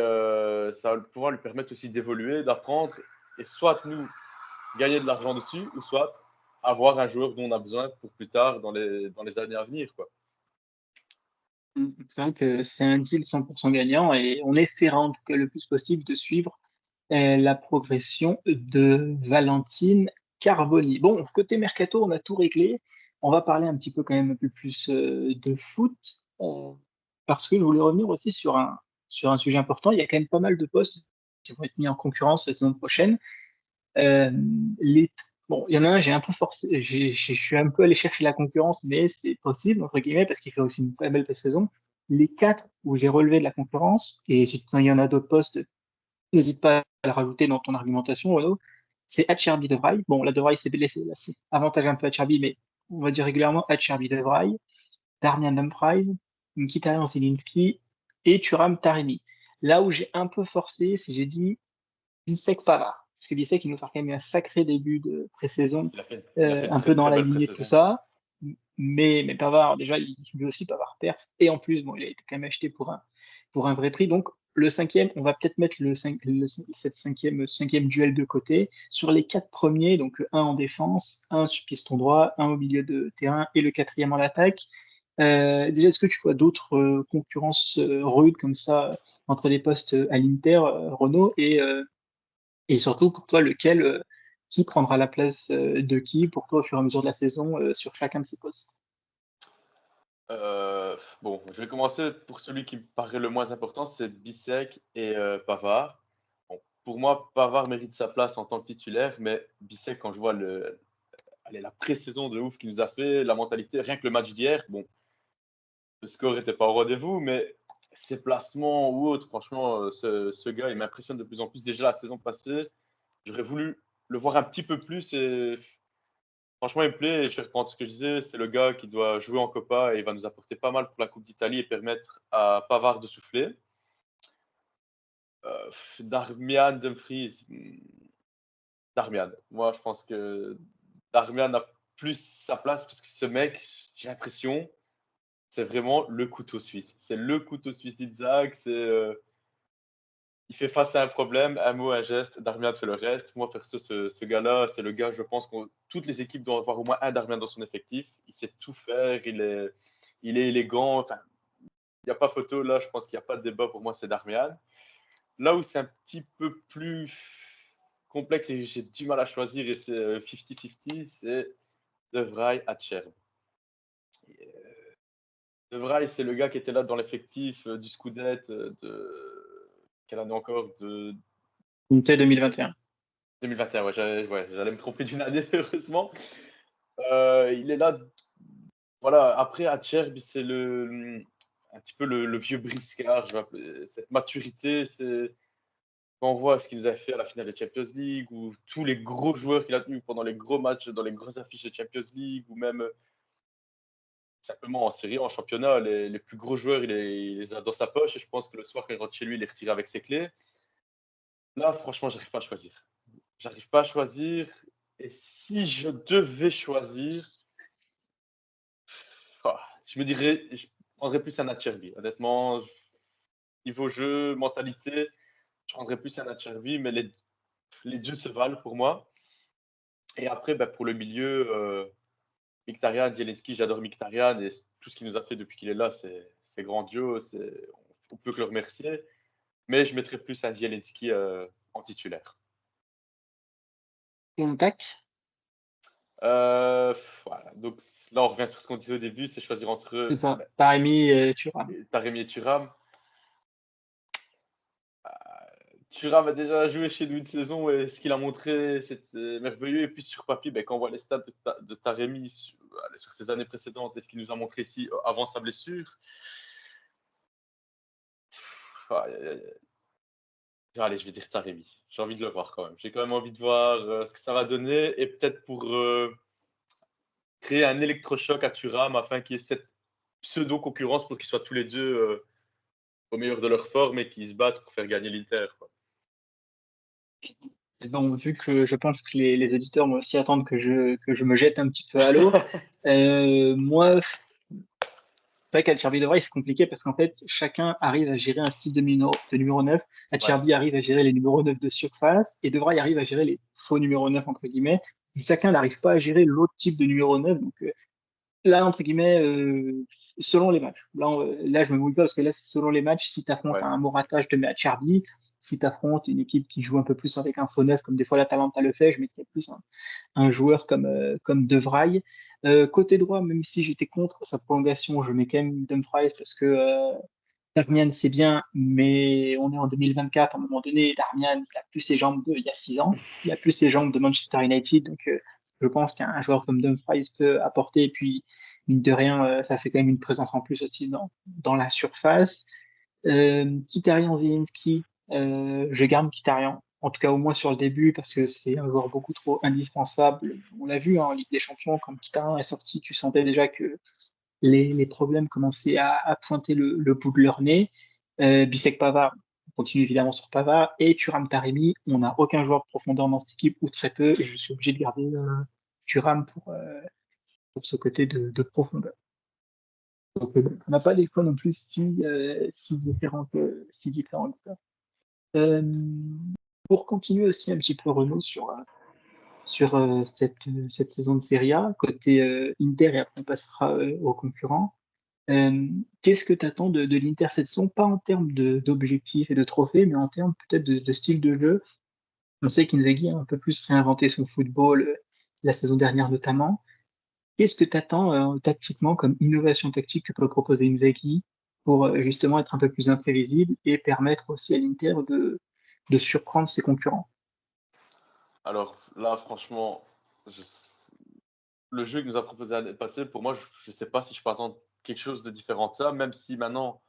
[SPEAKER 3] ça va pouvoir lui permettre aussi d'évoluer, d'apprendre. Et soit nous, gagner de l'argent dessus, ou soit avoir un joueur dont on a besoin pour plus tard dans les années à venir, quoi.
[SPEAKER 2] C'est vrai que c'est un deal 100% gagnant et on essaiera en tout cas le plus possible de suivre la progression de Valentine Carboni. Bon, côté mercato, on a tout réglé. On va parler un petit peu quand même un peu plus de foot, parce que je voulais revenir aussi sur un sujet important. Il y a quand même pas mal de postes qui vont être mis en concurrence la saison prochaine. Euh, les, bon, il y en a un, j'ai un peu forcé, je suis un peu allé chercher la concurrence, mais c'est possible, entre guillemets, parce qu'il fait aussi une très belle saison. Les quatre où j'ai relevé de la concurrence, et si il y en a d'autres postes, n'hésite pas à le rajouter dans ton argumentation, Renaud. C'est Acerbi de Vrij. Bon, là, de Vrij s'est blessé, là, c'est avantage un peu Acerbi, mais on va dire régulièrement Acerbi de Vrij, Darmian Dumfries, Mkhitaryan Zielinski et Thuram Taremi. Là où j'ai un peu forcé, c'est j'ai dit Bissek Pavard. Parce que Bissek, il nous a quand même eu un sacré début de pré-saison,
[SPEAKER 3] Il a fait une
[SPEAKER 2] un
[SPEAKER 3] très
[SPEAKER 2] peu dans
[SPEAKER 3] très
[SPEAKER 2] la
[SPEAKER 3] belle
[SPEAKER 2] lignée de tout
[SPEAKER 3] pré-saison.
[SPEAKER 2] ça. Mais Pavard, déjà, lui aussi, Pavard perf. Et en plus, bon, il a été quand même acheté pour un vrai prix. Donc, le cinquième, on va peut-être mettre cette cinquième duel de côté. Sur les quatre premiers, donc un en défense, un sur piston droit, un au milieu de terrain et le quatrième en attaque. Déjà, est-ce que tu vois d'autres concurrences rudes comme ça entre les postes à l'Inter, Renault, et surtout pour toi, qui prendra la place de qui pour toi au fur et à mesure de la saison sur chacun de ces postes?
[SPEAKER 3] Bon, je vais commencer pour celui qui me paraît le moins important, c'est Bissek et Pavard. Bon, pour moi, Pavard mérite sa place en tant que titulaire, mais Bissek, quand je vois allez, la pré-saison de ouf qu'il nous a fait, la mentalité, rien que le match d'hier, bon, le score n'était pas au rendez-vous, mais ses placements ou autres, franchement, ce gars, il m'impressionne de plus en plus. Déjà la saison passée, j'aurais voulu le voir un petit peu plus et franchement, il me plaît. Et je vais reprendre ce que je disais, c'est le gars qui doit jouer en Copa et il va nous apporter pas mal pour la Coupe d'Italie et permettre à Pavard de souffler. Darmian, Dumfries, Darmian. Moi, je pense que Darmian a plus sa place parce que ce mec, j'ai l'impression, c'est vraiment le couteau suisse. C'est le couteau suisse d'Isaac. Il fait face à un problème, un mot, un geste, Darmian fait le reste. Moi, perso, ce gars-là, c'est le gars, je pense que toutes les équipes doivent avoir au moins un Darmian dans son effectif. Il sait tout faire, il est élégant. Enfin, il n'y a pas photo, là, je pense qu'il n'y a pas de débat. Pour moi, c'est Darmian. Là où c'est un petit peu plus complexe et j'ai du mal à choisir, et c'est 50-50, c'est De Vrij à Cherb. De Vrij, c'est le gars qui était là dans l'effectif du Scoudet quelle année encore de
[SPEAKER 2] Inter 2021.
[SPEAKER 3] 2021, ouais, j'allais me tromper d'une année, heureusement. Il est là, voilà. Après, à Cherb, c'est un petit peu le vieux briscard, je vais appeler. Cette maturité, c'est quand on voit ce qu'il nous a fait à la finale de Champions League, ou tous les gros joueurs qu'il a tenus pendant les gros matchs, dans les grosses affiches de Champions League, ou même simplement en série, en championnat, les plus gros joueurs, il les a dans sa poche, et je pense que le soir, quand il rentre chez lui, il les retire avec ses clés. Là, franchement, j'arrive pas à choisir. J'arrive pas à choisir. Et si je devais choisir, je me dirais, je prendrais plus un Acerbi. Honnêtement, niveau jeu, mentalité, je prendrais plus un Acerbi, mais les deux se valent pour moi. Et après, bah, pour le milieu, Mkhitaryan, Zielinski, j'adore Mkhitaryan, et tout ce qu'il nous a fait depuis qu'il est là, c'est grandiose. On peut que le remercier. Mais je mettrais plus un Zielinski en titulaire.
[SPEAKER 2] Contact.
[SPEAKER 3] Voilà. Donc là, on revient sur ce qu'on disait au début, c'est choisir entre
[SPEAKER 2] C'est ça. Taremi et Thuram.
[SPEAKER 3] Taremi et Thuram. Thuram a déjà joué chez nous une saison et ce qu'il a montré, c'était merveilleux. Et puis sur papier, ben, quand on voit les stats de Taremi sur ses années précédentes et ce qu'il nous a montré ici avant sa blessure, allez, je vais dire Taremi. J'ai envie de le voir quand même. J'ai quand même envie de voir ce que ça va donner, et peut-être pour créer un électrochoc à Thuram afin qu'il y ait cette pseudo-concurrence pour qu'ils soient tous les deux au meilleur de leur forme et qu'ils se battent pour faire gagner l'Inter.
[SPEAKER 2] Bon, vu que je pense que les auditeurs vont aussi attendre que je me jette un petit peu à l'eau, moi, c'est vrai qu'Acerbi de Vrij, c'est compliqué parce qu'en fait, chacun arrive à gérer un style de numéro 9. Acerbi arrive à gérer les numéros 9 de surface et de Vrij arrive à gérer les faux numéros 9, entre guillemets. Et chacun n'arrive pas à gérer l'autre type de numéro 9. Donc là, entre guillemets, selon les matchs. Là, je me mouille pas parce que là, c'est selon les matchs. Si tu affrontes
[SPEAKER 3] Ouais.
[SPEAKER 2] un Morata, je te mets Acerbi. Si tu affrontes une équipe qui joue un peu plus avec un faux 9, comme des fois l'Atalanta le fait, je mettrais plus un joueur comme De Vrij. Côté droit, même si j'étais contre sa prolongation, je mets quand même Dumfries parce que Darmian, c'est bien, mais on est en 2024. À un moment donné, Darmian, il a plus ses jambes d'il y a 6 ans. Il a plus ses jambes de Manchester United. Donc, je pense qu'un joueur comme Dumfries peut apporter. Et puis, mine de rien, ça fait quand même une présence en plus aussi dans la surface. Mkhitaryan, Zielinski, je garde Mkhitaryan. En tout cas, au moins sur le début, parce que c'est un joueur beaucoup trop indispensable. On l'a vu en Ligue des Champions, quand Mkhitaryan est sorti, tu sentais déjà que les problèmes commençaient à pointer le bout de leur nez. Bisek Pavard, on continue évidemment sur Pavard, et Thuram Taremi, on n'a aucun joueur de profondeur dans cette équipe, ou très peu, et je suis obligé de garder Thuram pour ce côté de profondeur. Donc, on n'a pas des fois non plus si différents que ça. Euh, pour continuer aussi un petit peu, Renaud, sur cette saison de Serie A, côté Inter, et après on passera aux concurrents. Qu'est-ce que tu attends de l'Inter cette saison? Pas en termes d'objectifs et de trophées, mais en termes peut-être de style de jeu. On sait qu'Inzaghi a un peu plus réinventé son football la saison dernière notamment. Qu'est-ce que tu attends tactiquement comme innovation tactique que peut proposer Inzaghi pour justement être un peu plus imprévisible et permettre aussi à l'Inter de surprendre ses concurrents?
[SPEAKER 3] Alors là, franchement, je- le jeu qu'il nous a proposé l'année passée, pour moi, je ne sais pas si je peux attendre quelque chose de différent de ça, même si maintenant,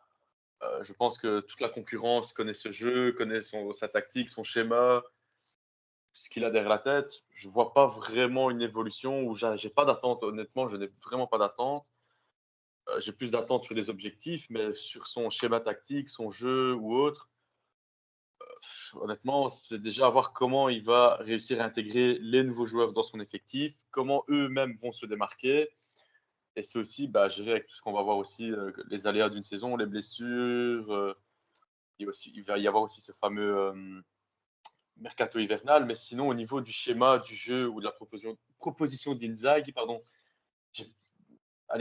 [SPEAKER 3] je pense que toute la concurrence connaît ce jeu, connaît sa tactique, son schéma, ce qu'il a derrière la tête. Je ne vois pas vraiment une évolution où j'ai pas d'attente. Honnêtement, je n'ai vraiment pas d'attente. J'ai plus d'attente sur les objectifs, mais sur son schéma tactique, son jeu ou autre, honnêtement, c'est déjà à voir comment il va réussir à intégrer les nouveaux joueurs dans son effectif, comment eux-mêmes vont se démarquer. Et c'est aussi gérer avec tout ce qu'on va voir aussi, les aléas d'une saison, les blessures. Il va y avoir aussi ce fameux mercato hivernal. Mais sinon, au niveau du schéma du jeu ou de la proposition d'Inzaghi, pardon, j'ai,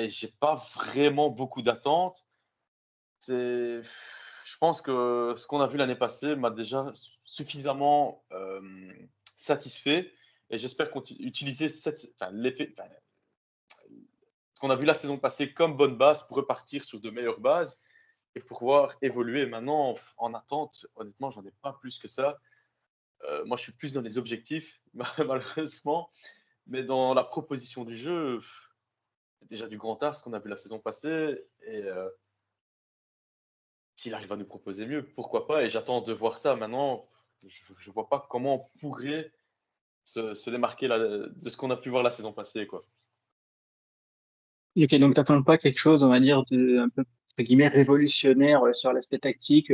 [SPEAKER 3] j'ai pas vraiment beaucoup d'attentes. Je pense que ce qu'on a vu l'année passée m'a déjà suffisamment satisfait et j'espère utiliser ce qu'on a vu la saison passée comme bonne base pour repartir sur de meilleures bases et pour pouvoir évoluer. Maintenant, en attente, honnêtement, j'en ai pas plus que ça. Moi, je suis plus dans les objectifs, malheureusement, mais dans la proposition du jeu, c'est déjà du grand art ce qu'on a vu la saison passée et s'il arrive à nous proposer mieux, pourquoi pas? Et j'attends de voir ça maintenant. Je vois pas comment on pourrait se démarquer de ce qu'on a pu voir la saison passée, quoi.
[SPEAKER 2] Ok, donc t'attends pas quelque chose, on va dire, de un peu entre guillemets révolutionnaire sur l'aspect tactique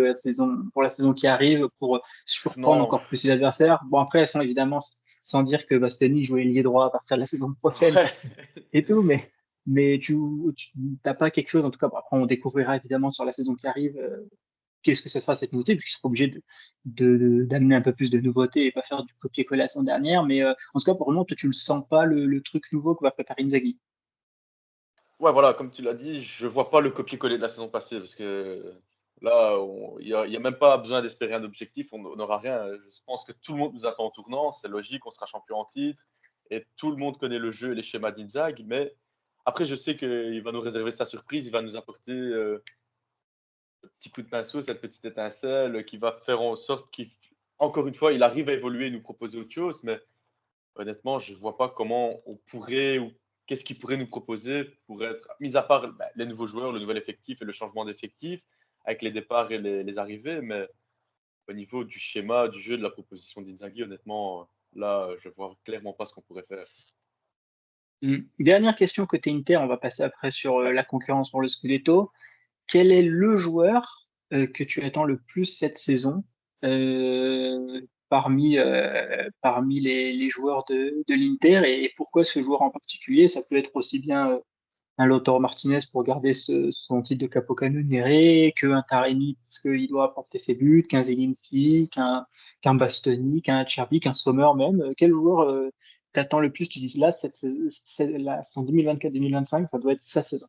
[SPEAKER 2] pour la saison qui arrive, pour surprendre
[SPEAKER 3] Non,
[SPEAKER 2] encore plus les adversaires. Bon après, sans évidemment, sans dire que Bastoni jouait ailier droit à partir de la saison prochaine
[SPEAKER 3] ouais.
[SPEAKER 2] parce que et tout, mais tu t'as pas quelque chose. En tout cas, bon, après on découvrira évidemment sur la saison qui arrive qu'est-ce que ce sera cette nouveauté, puisqu'ils seront obligés d'amener un peu plus de nouveautés et pas faire du copier-coller la saison dernière. Mais en tout cas, pour le moment, toi, tu le sens pas le truc nouveau que va préparer Inzaghi.
[SPEAKER 3] Ouais, voilà, comme tu l'as dit, je vois pas le copier-coller de la saison passée parce que là, il y a même pas besoin d'espérer un objectif, on n'aura rien. Je pense que tout le monde nous attend au tournant, c'est logique, on sera champion en titre et tout le monde connaît le jeu et les schémas d'Inzaghi, mais après, je sais qu'il va nous réserver sa surprise, il va nous apporter ce petit coup de pinceau, cette petite étincelle qui va faire en sorte encore une fois, il arrive à évoluer et nous proposer autre chose, mais honnêtement, je ne vois pas comment on pourrait ou qu'est-ce qu'il pourrait nous proposer pour être, mis à part les nouveaux joueurs, le nouvel effectif et le changement d'effectif, avec les départs et les arrivées, mais au niveau du schéma, du jeu, de la proposition d'Inzaghi, honnêtement, là, je ne vois clairement pas ce qu'on pourrait faire.
[SPEAKER 2] Dernière question côté Inter, on va passer après sur
[SPEAKER 3] Ouais.
[SPEAKER 2] la concurrence pour le Scudetto. Quel est le joueur que tu attends le plus cette saison parmi les joueurs de l'Inter et pourquoi ce joueur en particulier? Ça peut être aussi bien un Lautaro Martinez pour garder son titre de capocannoniere, qu'un Taremi parce qu'il doit apporter ses buts, qu'un Zelinski, qu'un Bastoni, qu'un Cherby, qu'un Sommer même. Quel joueur t'attends le plus? Tu dis là, la saison 2024-2025, ça doit être sa saison.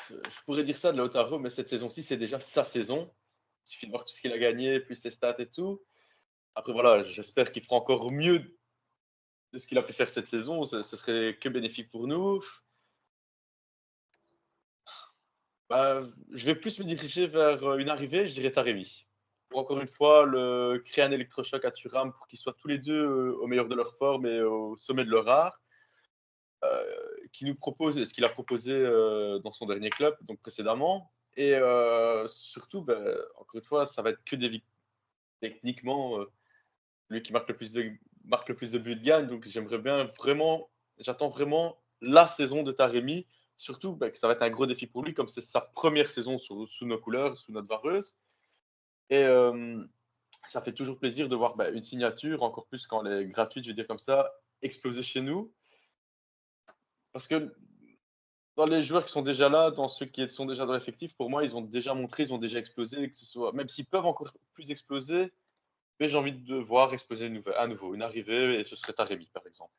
[SPEAKER 3] Je pourrais dire ça de Lautaro, mais cette saison-ci, c'est déjà sa saison. Il suffit de voir tout ce qu'il a gagné, plus ses stats et tout. Après, voilà, j'espère qu'il fera encore mieux de ce qu'il a pu faire cette saison. Ce serait que bénéfique pour nous. Je vais plus me diriger vers une arrivée, je dirais Taremi. Pour encore une fois, créer un électrochoc à Thuram pour qu'ils soient tous les deux au meilleur de leur forme et au sommet de leur art. Qui nous propose ce qu'il a proposé dans son dernier club, donc précédemment. Et surtout, encore une fois, ça va être que des victoires. Techniquement, lui qui marque le plus de buts gagne. Donc j'attends vraiment la saison de Taremi. Surtout que ça va être un gros défi pour lui, comme c'est sa première saison sous nos couleurs, sous notre vareuse. Et ça fait toujours plaisir de voir une signature, encore plus quand elle est gratuite, je vais dire comme ça, exploser chez nous. Parce que dans les joueurs qui sont déjà là, dans ceux qui sont déjà dans l'effectif, pour moi, ils ont déjà montré, ils ont déjà explosé, que ce soit, même s'ils peuvent encore plus exploser, mais j'ai envie de voir exploser à nouveau une arrivée, et ce serait Taremi, par exemple.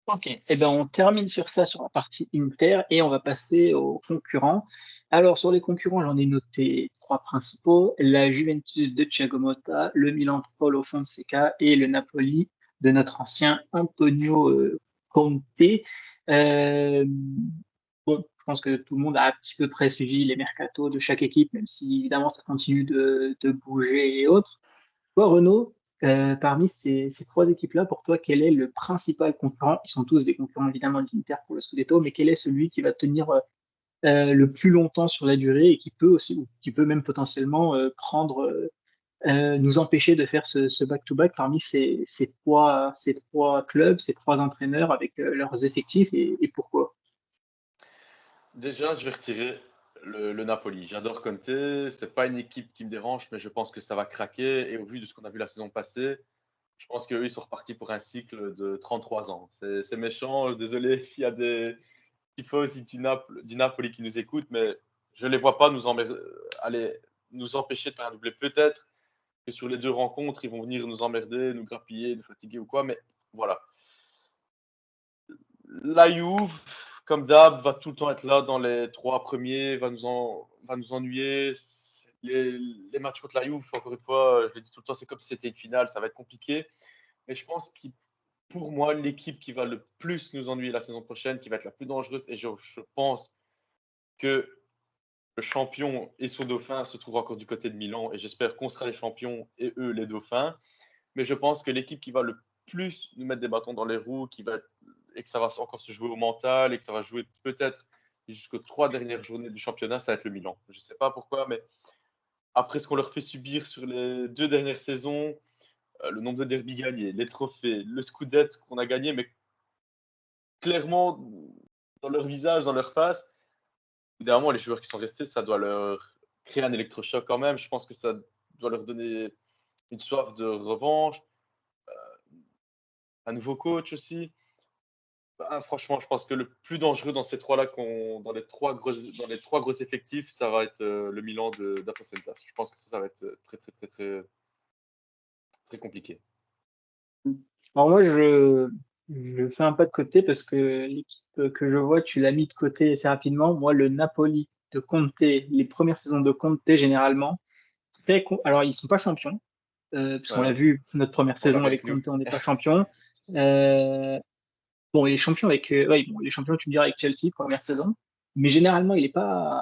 [SPEAKER 2] Ok, eh ben on termine sur ça, sur la partie Inter, et on va passer aux concurrents. Alors, sur les concurrents, j'en ai noté trois principaux, la Juventus de Thiago Motta, le Milan de Paulo Fonseca et le Napoli de notre ancien Antonio Conte. Bon, je pense que tout le monde a un petit peu près suivi les mercatos de chaque équipe, même si évidemment ça continue de bouger et autres. Toi, Renaud, parmi ces trois équipes-là, pour toi, quel est le principal concurrent? Ils sont tous des concurrents évidemment de l'Inter pour le Scudetto, mais quel est celui qui va tenir le plus longtemps sur la durée et qui peut aussi, ou qui peut même potentiellement nous empêcher de faire ce back-to-back parmi ces trois clubs, ces trois entraîneurs avec leurs effectifs et pourquoi?
[SPEAKER 3] Déjà, je vais retirer le Napoli. J'adore Conte. C'est pas une équipe qui me dérange, mais je pense que ça va craquer. Et au vu de ce qu'on a vu la saison passée, je pense qu'eux, ils sont repartis pour un cycle de 33 ans. C'est méchant. Désolé s'il y a des tifosi du Napoli qui nous écoutent, mais je ne les vois pas aller nous empêcher de faire un doublé. Peut-être que sur les deux rencontres, ils vont venir nous emmerder, nous grappiller, nous fatiguer ou quoi, mais voilà. La Juve, comme d'hab, va tout le temps être là dans les 3 premiers, va nous ennuyer. Les matchs contre la Juve, encore une fois, je le dis tout le temps, c'est comme si c'était une finale, ça va être compliqué. Mais je pense que pour moi, l'équipe qui va le plus nous ennuyer la saison prochaine, qui va être la plus dangereuse, et je pense que le champion et son dauphin se trouvent encore du côté de Milan, et j'espère qu'on sera les champions et eux les dauphins. Mais je pense que l'équipe qui va le plus nous mettre des bâtons dans les roues, et que ça va encore se jouer au mental, et que ça va jouer peut-être jusqu'aux 3 dernières journées du championnat, ça va être le Milan. Je ne sais pas pourquoi, mais après ce qu'on leur fait subir sur les 2 dernières saisons, le nombre de derbies gagnés, les trophées, le Scudetto qu'on a gagné, mais clairement, dans leur visage, dans leur face, évidemment, les joueurs qui sont restés, ça doit leur créer un électrochoc quand même. Je pense que ça doit leur donner une soif de revanche, un nouveau coach aussi. Bah, franchement, je pense que le plus dangereux dans ces trois-là, dans les 3 gros effectifs, ça va être le Milan d'Afosenza. Je pense que ça va être très, très, très, très, très compliqué.
[SPEAKER 2] Alors moi, je fais un pas de côté parce que l'équipe que je vois, tu l'as mis de côté assez rapidement. Moi, le Napoli de Conte, les premières saisons de Conte, généralement, alors ils sont pas champions, puisqu'on l'a
[SPEAKER 3] Ouais,
[SPEAKER 2] vu, notre première
[SPEAKER 3] on l'a
[SPEAKER 2] saison
[SPEAKER 3] vu
[SPEAKER 2] avec
[SPEAKER 3] avec nous.
[SPEAKER 2] Conte, on n'est pas champion. Bon, il est champion avec, ouais, bon, il est champion, tu me diras, avec Chelsea, première saison. Mais généralement, il est pas.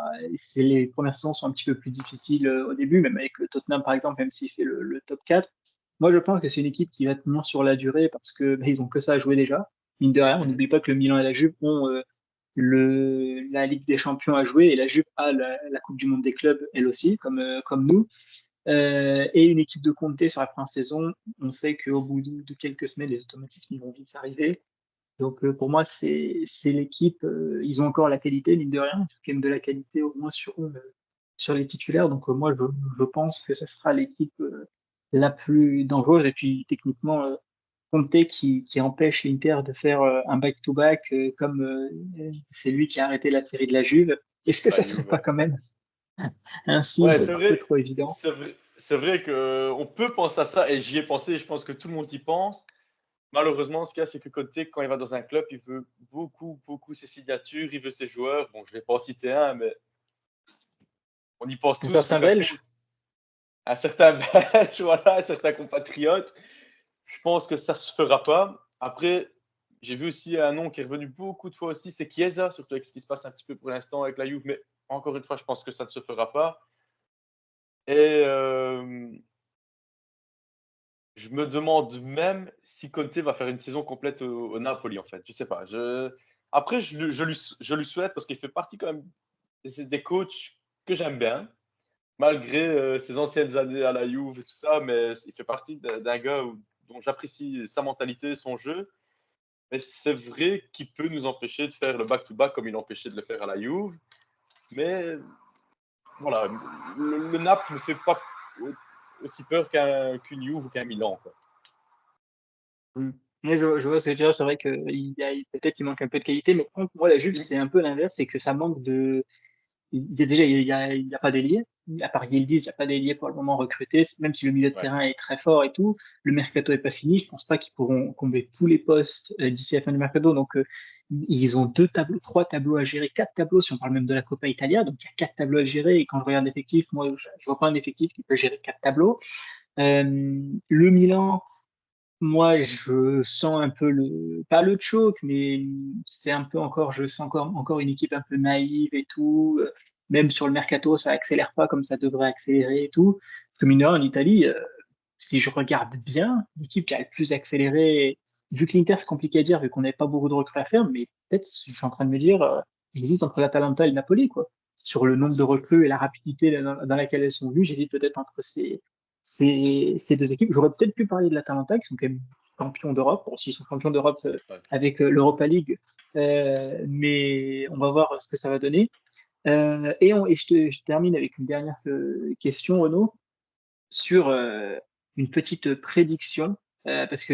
[SPEAKER 2] Les premières saisons sont un petit peu plus difficiles au début, même avec le Tottenham, par exemple, même s'il fait le top 4. Moi, je pense que c'est une équipe qui va tenir sur la durée parce que ils ont que ça à jouer déjà. Mine de rien, on
[SPEAKER 3] Mhm.
[SPEAKER 2] n'oublie pas que le Milan et la Juve ont la Ligue des Champions à jouer et la Juve a la Coupe du Monde des clubs, elle aussi, comme nous. Et une équipe de Conte sur la première saison, on sait qu'au bout de quelques semaines, les automatismes ils vont vite s'arriver. Donc pour moi, c'est l'équipe. Ils ont encore la qualité, mine de rien. Ils ont quand même de la qualité au moins sur les titulaires. Donc moi, je pense que ce sera l'équipe la plus dangereuse. Et puis techniquement, Conte qui empêche l'Inter de faire un back-to-back comme c'est lui qui a arrêté la série de la Juve. Est-ce que
[SPEAKER 3] La
[SPEAKER 2] ça serait
[SPEAKER 3] Juve,
[SPEAKER 2] pas
[SPEAKER 3] ouais.
[SPEAKER 2] quand même un signe
[SPEAKER 3] Ouais,
[SPEAKER 2] un peu trop évident?
[SPEAKER 3] c'est vrai qu'on peut penser à ça, et j'y ai pensé, je pense que tout le monde y pense. Malheureusement, ce qu'il y a, c'est que Conte, quand il va dans un club, il veut beaucoup, beaucoup ses signatures, il veut ses joueurs. Bon, je ne vais pas en citer un, mais on y pense
[SPEAKER 2] Un
[SPEAKER 3] tous.
[SPEAKER 2] certain
[SPEAKER 3] Lukaku,
[SPEAKER 2] Belge?
[SPEAKER 3] un certain Belge, voilà, un certain compatriote. Je pense que ça ne se fera pas. Après, j'ai vu aussi un nom qui est revenu beaucoup de fois aussi, c'est Chiesa, surtout avec ce qui se passe un petit peu pour l'instant avec la Juve. Mais encore une fois, je pense que ça ne se fera pas. Et je me demande même si Conte va faire une saison complète au Napoli, en fait. Je sais pas. Après, je lui souhaite parce qu'il fait partie quand même des coachs que j'aime bien, malgré ses anciennes années à la Juve et tout ça. Mais il fait partie d'un gars dont j'apprécie sa mentalité, son jeu. Mais c'est vrai qu'il peut nous empêcher de faire le back-to-back comme il empêchait de le faire à la Juve. Mais voilà, le Naples ne fait pas aussi peur qu'une Juve ou qu'un Milan, quoi.
[SPEAKER 2] Mm. Mais je vois ce que tu veux dire, c'est vrai peut-être qu'il manque un peu de qualité, mais par contre, moi, la Juve,
[SPEAKER 3] Il-
[SPEAKER 2] c'est un peu l'inverse, c'est que ça manque de. Déjà, il y a pas d'ailier. À part Yildiz, il n'y a pas d'ailier pour le moment recruté. Même si le milieu de
[SPEAKER 3] Ouais.
[SPEAKER 2] terrain est très fort et tout, le mercato est pas fini. Je pense pas qu'ils pourront combler tous les postes d'ici la fin du mercato. Donc, ils ont 2 tableaux, 3 tableaux à gérer, 4 tableaux si on parle même de la Coppa Italia. Donc, il y a 4 tableaux à gérer. Et quand je regarde l'effectif, moi, je vois pas un effectif qui peut gérer 4 tableaux. Le Milan. Moi, je sens un peu pas le choc, mais c'est un peu encore, je sens encore une équipe un peu naïve et tout. Même sur le mercato, ça accélère pas comme ça devrait accélérer et tout. Parce que mine de rien, en Italie, si je regarde bien, l'équipe qui a le plus accéléré, vu que l'Inter c'est compliqué à dire, vu qu'on n'avait pas beaucoup de recrues à faire, mais peut-être, je suis en train de me dire, il existe entre l'Atalanta et le Napoli, quoi. Sur le nombre de recrues et la rapidité dans laquelle elles sont venues, j'hésite peut-être entre ces 2 équipes. J'aurais peut-être pu parler de l'Atalanta, qui sont quand même champions d'Europe. Bon, s'ils sont champions d'Europe
[SPEAKER 3] Ouais.
[SPEAKER 2] avec l'Europa League, mais on va voir ce que ça va donner. Je termine avec une dernière question, Renaud, sur une petite prédiction, parce que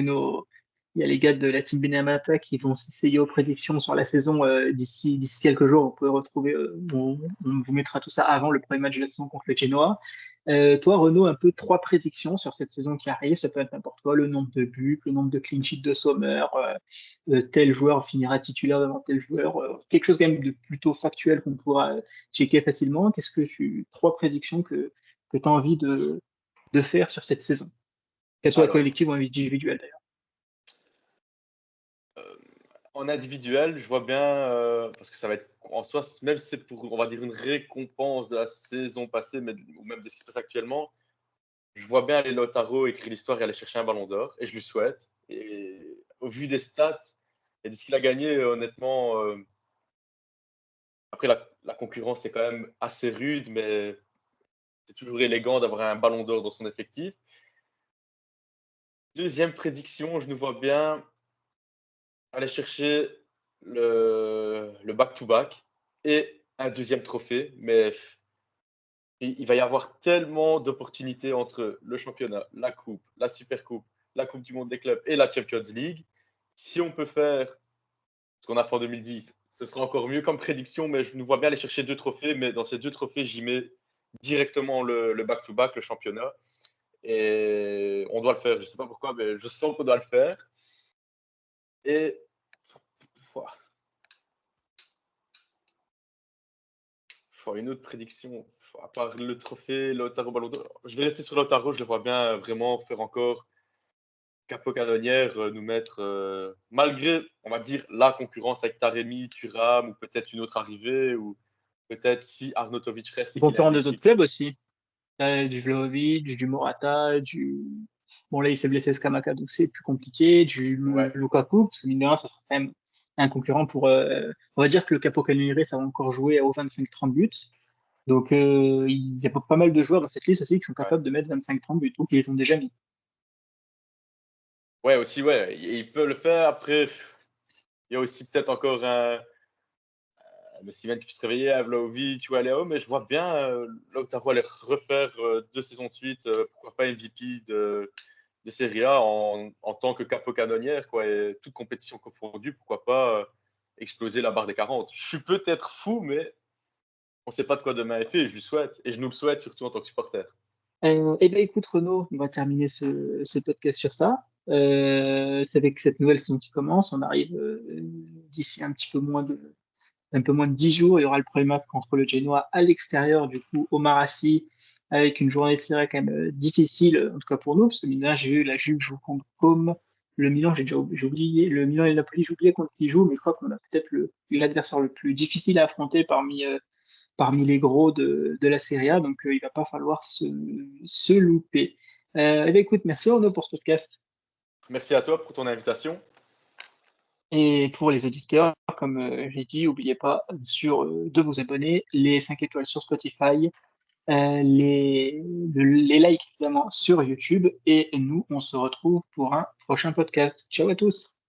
[SPEAKER 2] il y a les gars de la team Benamata qui vont s'essayer aux prédictions sur la saison d'ici quelques jours. Vous pouvez retrouver, on vous mettra tout ça avant le premier match de la saison contre le Genoa. Toi, Renaud, un peu 3 prédictions sur cette saison qui arrive. Ça peut être n'importe quoi, le nombre de buts, le nombre de clean sheets de Sommer, tel joueur finira titulaire devant tel joueur, quelque chose quand même de plutôt factuel qu'on pourra checker facilement. 3 prédictions que tu as envie de faire sur cette saison, qu'elle soit
[SPEAKER 3] Alors,
[SPEAKER 2] collective ou individuelle d'ailleurs.
[SPEAKER 3] euh, en individuel, je vois bien, parce que ça va être en soi, même si c'est pour, on va dire, une récompense de la saison passée, ou même de ce qui se passe actuellement, je vois bien aller Lautaro écrire l'histoire et aller chercher un ballon d'or, et je lui souhaite. Et au vu des stats et de ce qu'il a gagné, honnêtement, après la concurrence est quand même assez rude, mais c'est toujours élégant d'avoir un ballon d'or dans son effectif. Deuxième prédiction, je nous vois bien aller chercher le back-to-back et un deuxième trophée, mais il va y avoir tellement d'opportunités entre le championnat, la coupe, la super coupe, la coupe du monde des clubs et la Champions League. Si on peut faire ce qu'on a fait en 2010, ce sera encore mieux comme prédiction, mais je nous vois bien aller chercher 2 trophées, mais dans ces 2 trophées, j'y mets directement le back-to-back, le championnat. Et on doit le faire. Je ne sais pas pourquoi, mais je sens qu'on doit le faire. Et une autre prédiction, à part le trophée Lautaro Ballon d'Or, je vais rester sur Lautaro. Je le vois bien vraiment faire encore capo canonnière, nous mettre, malgré, on va dire, la concurrence avec Taremi, Thuram ou peut-être une autre arrivée, ou peut-être si Arnautovic reste et qu'il a un
[SPEAKER 2] Concurrent des
[SPEAKER 3] déclic.
[SPEAKER 2] autres clubs aussi. Du Vlahovic, du Morata, Bon, là, il s'est blessé Skamaka, donc c'est plus compliqué. Du
[SPEAKER 3] Ouais,
[SPEAKER 2] Lukaku, parce que mine de rien, ça sera quand même un concurrent pour. On va dire que le Capo Canoniere, ça va encore jouer aux 25-30 buts. Donc, il y a pas mal de joueurs dans cette liste aussi qui sont
[SPEAKER 3] ouais.
[SPEAKER 2] capables de mettre 25-30 buts, donc ils les ont déjà mis.
[SPEAKER 3] Ouais, aussi, ouais, il peut le faire. Après, il y a aussi peut-être encore un Osimhen qui peut se réveiller, un Vlahovic ou un Léo, mais je vois bien Lautaro aller refaire 2 saisons de suite, pourquoi pas MVP de Serie A en tant que capo canonnière, quoi, et toute compétition confondue, pourquoi pas exploser la barre des 40. Je suis peut-être fou, mais on ne sait pas de quoi demain est fait, et je lui souhaite, et je nous le souhaite surtout en tant que supporter.
[SPEAKER 2] Eh bien, écoute, Renaud, on va terminer ce podcast sur ça. C'est avec cette nouvelle saison qui commence. On arrive d'ici un peu moins de 10 jours. Il y aura le premier match contre le Genoa à l'extérieur, du coup, au Marassi, avec une journée de série quand même difficile, en tout cas pour nous, parce que mine de rien, j'ai vu la Juve joue contre Comme. Le Milan, j'ai oublié. Le Milan et le Napoli, j'ai oublié contre qui joue, mais je crois qu'on a peut-être l'adversaire le plus difficile à affronter parmi les gros de la Serie A, donc il va pas falloir se louper. Eh bien, écoute, merci Renaud pour ce podcast.
[SPEAKER 3] Merci à toi pour ton invitation.
[SPEAKER 2] Et pour les auditeurs, comme j'ai dit, n'oubliez pas de vous abonner, les 5 étoiles sur Spotify, les likes évidemment sur YouTube, et nous, on se retrouve pour un prochain podcast. Ciao à tous!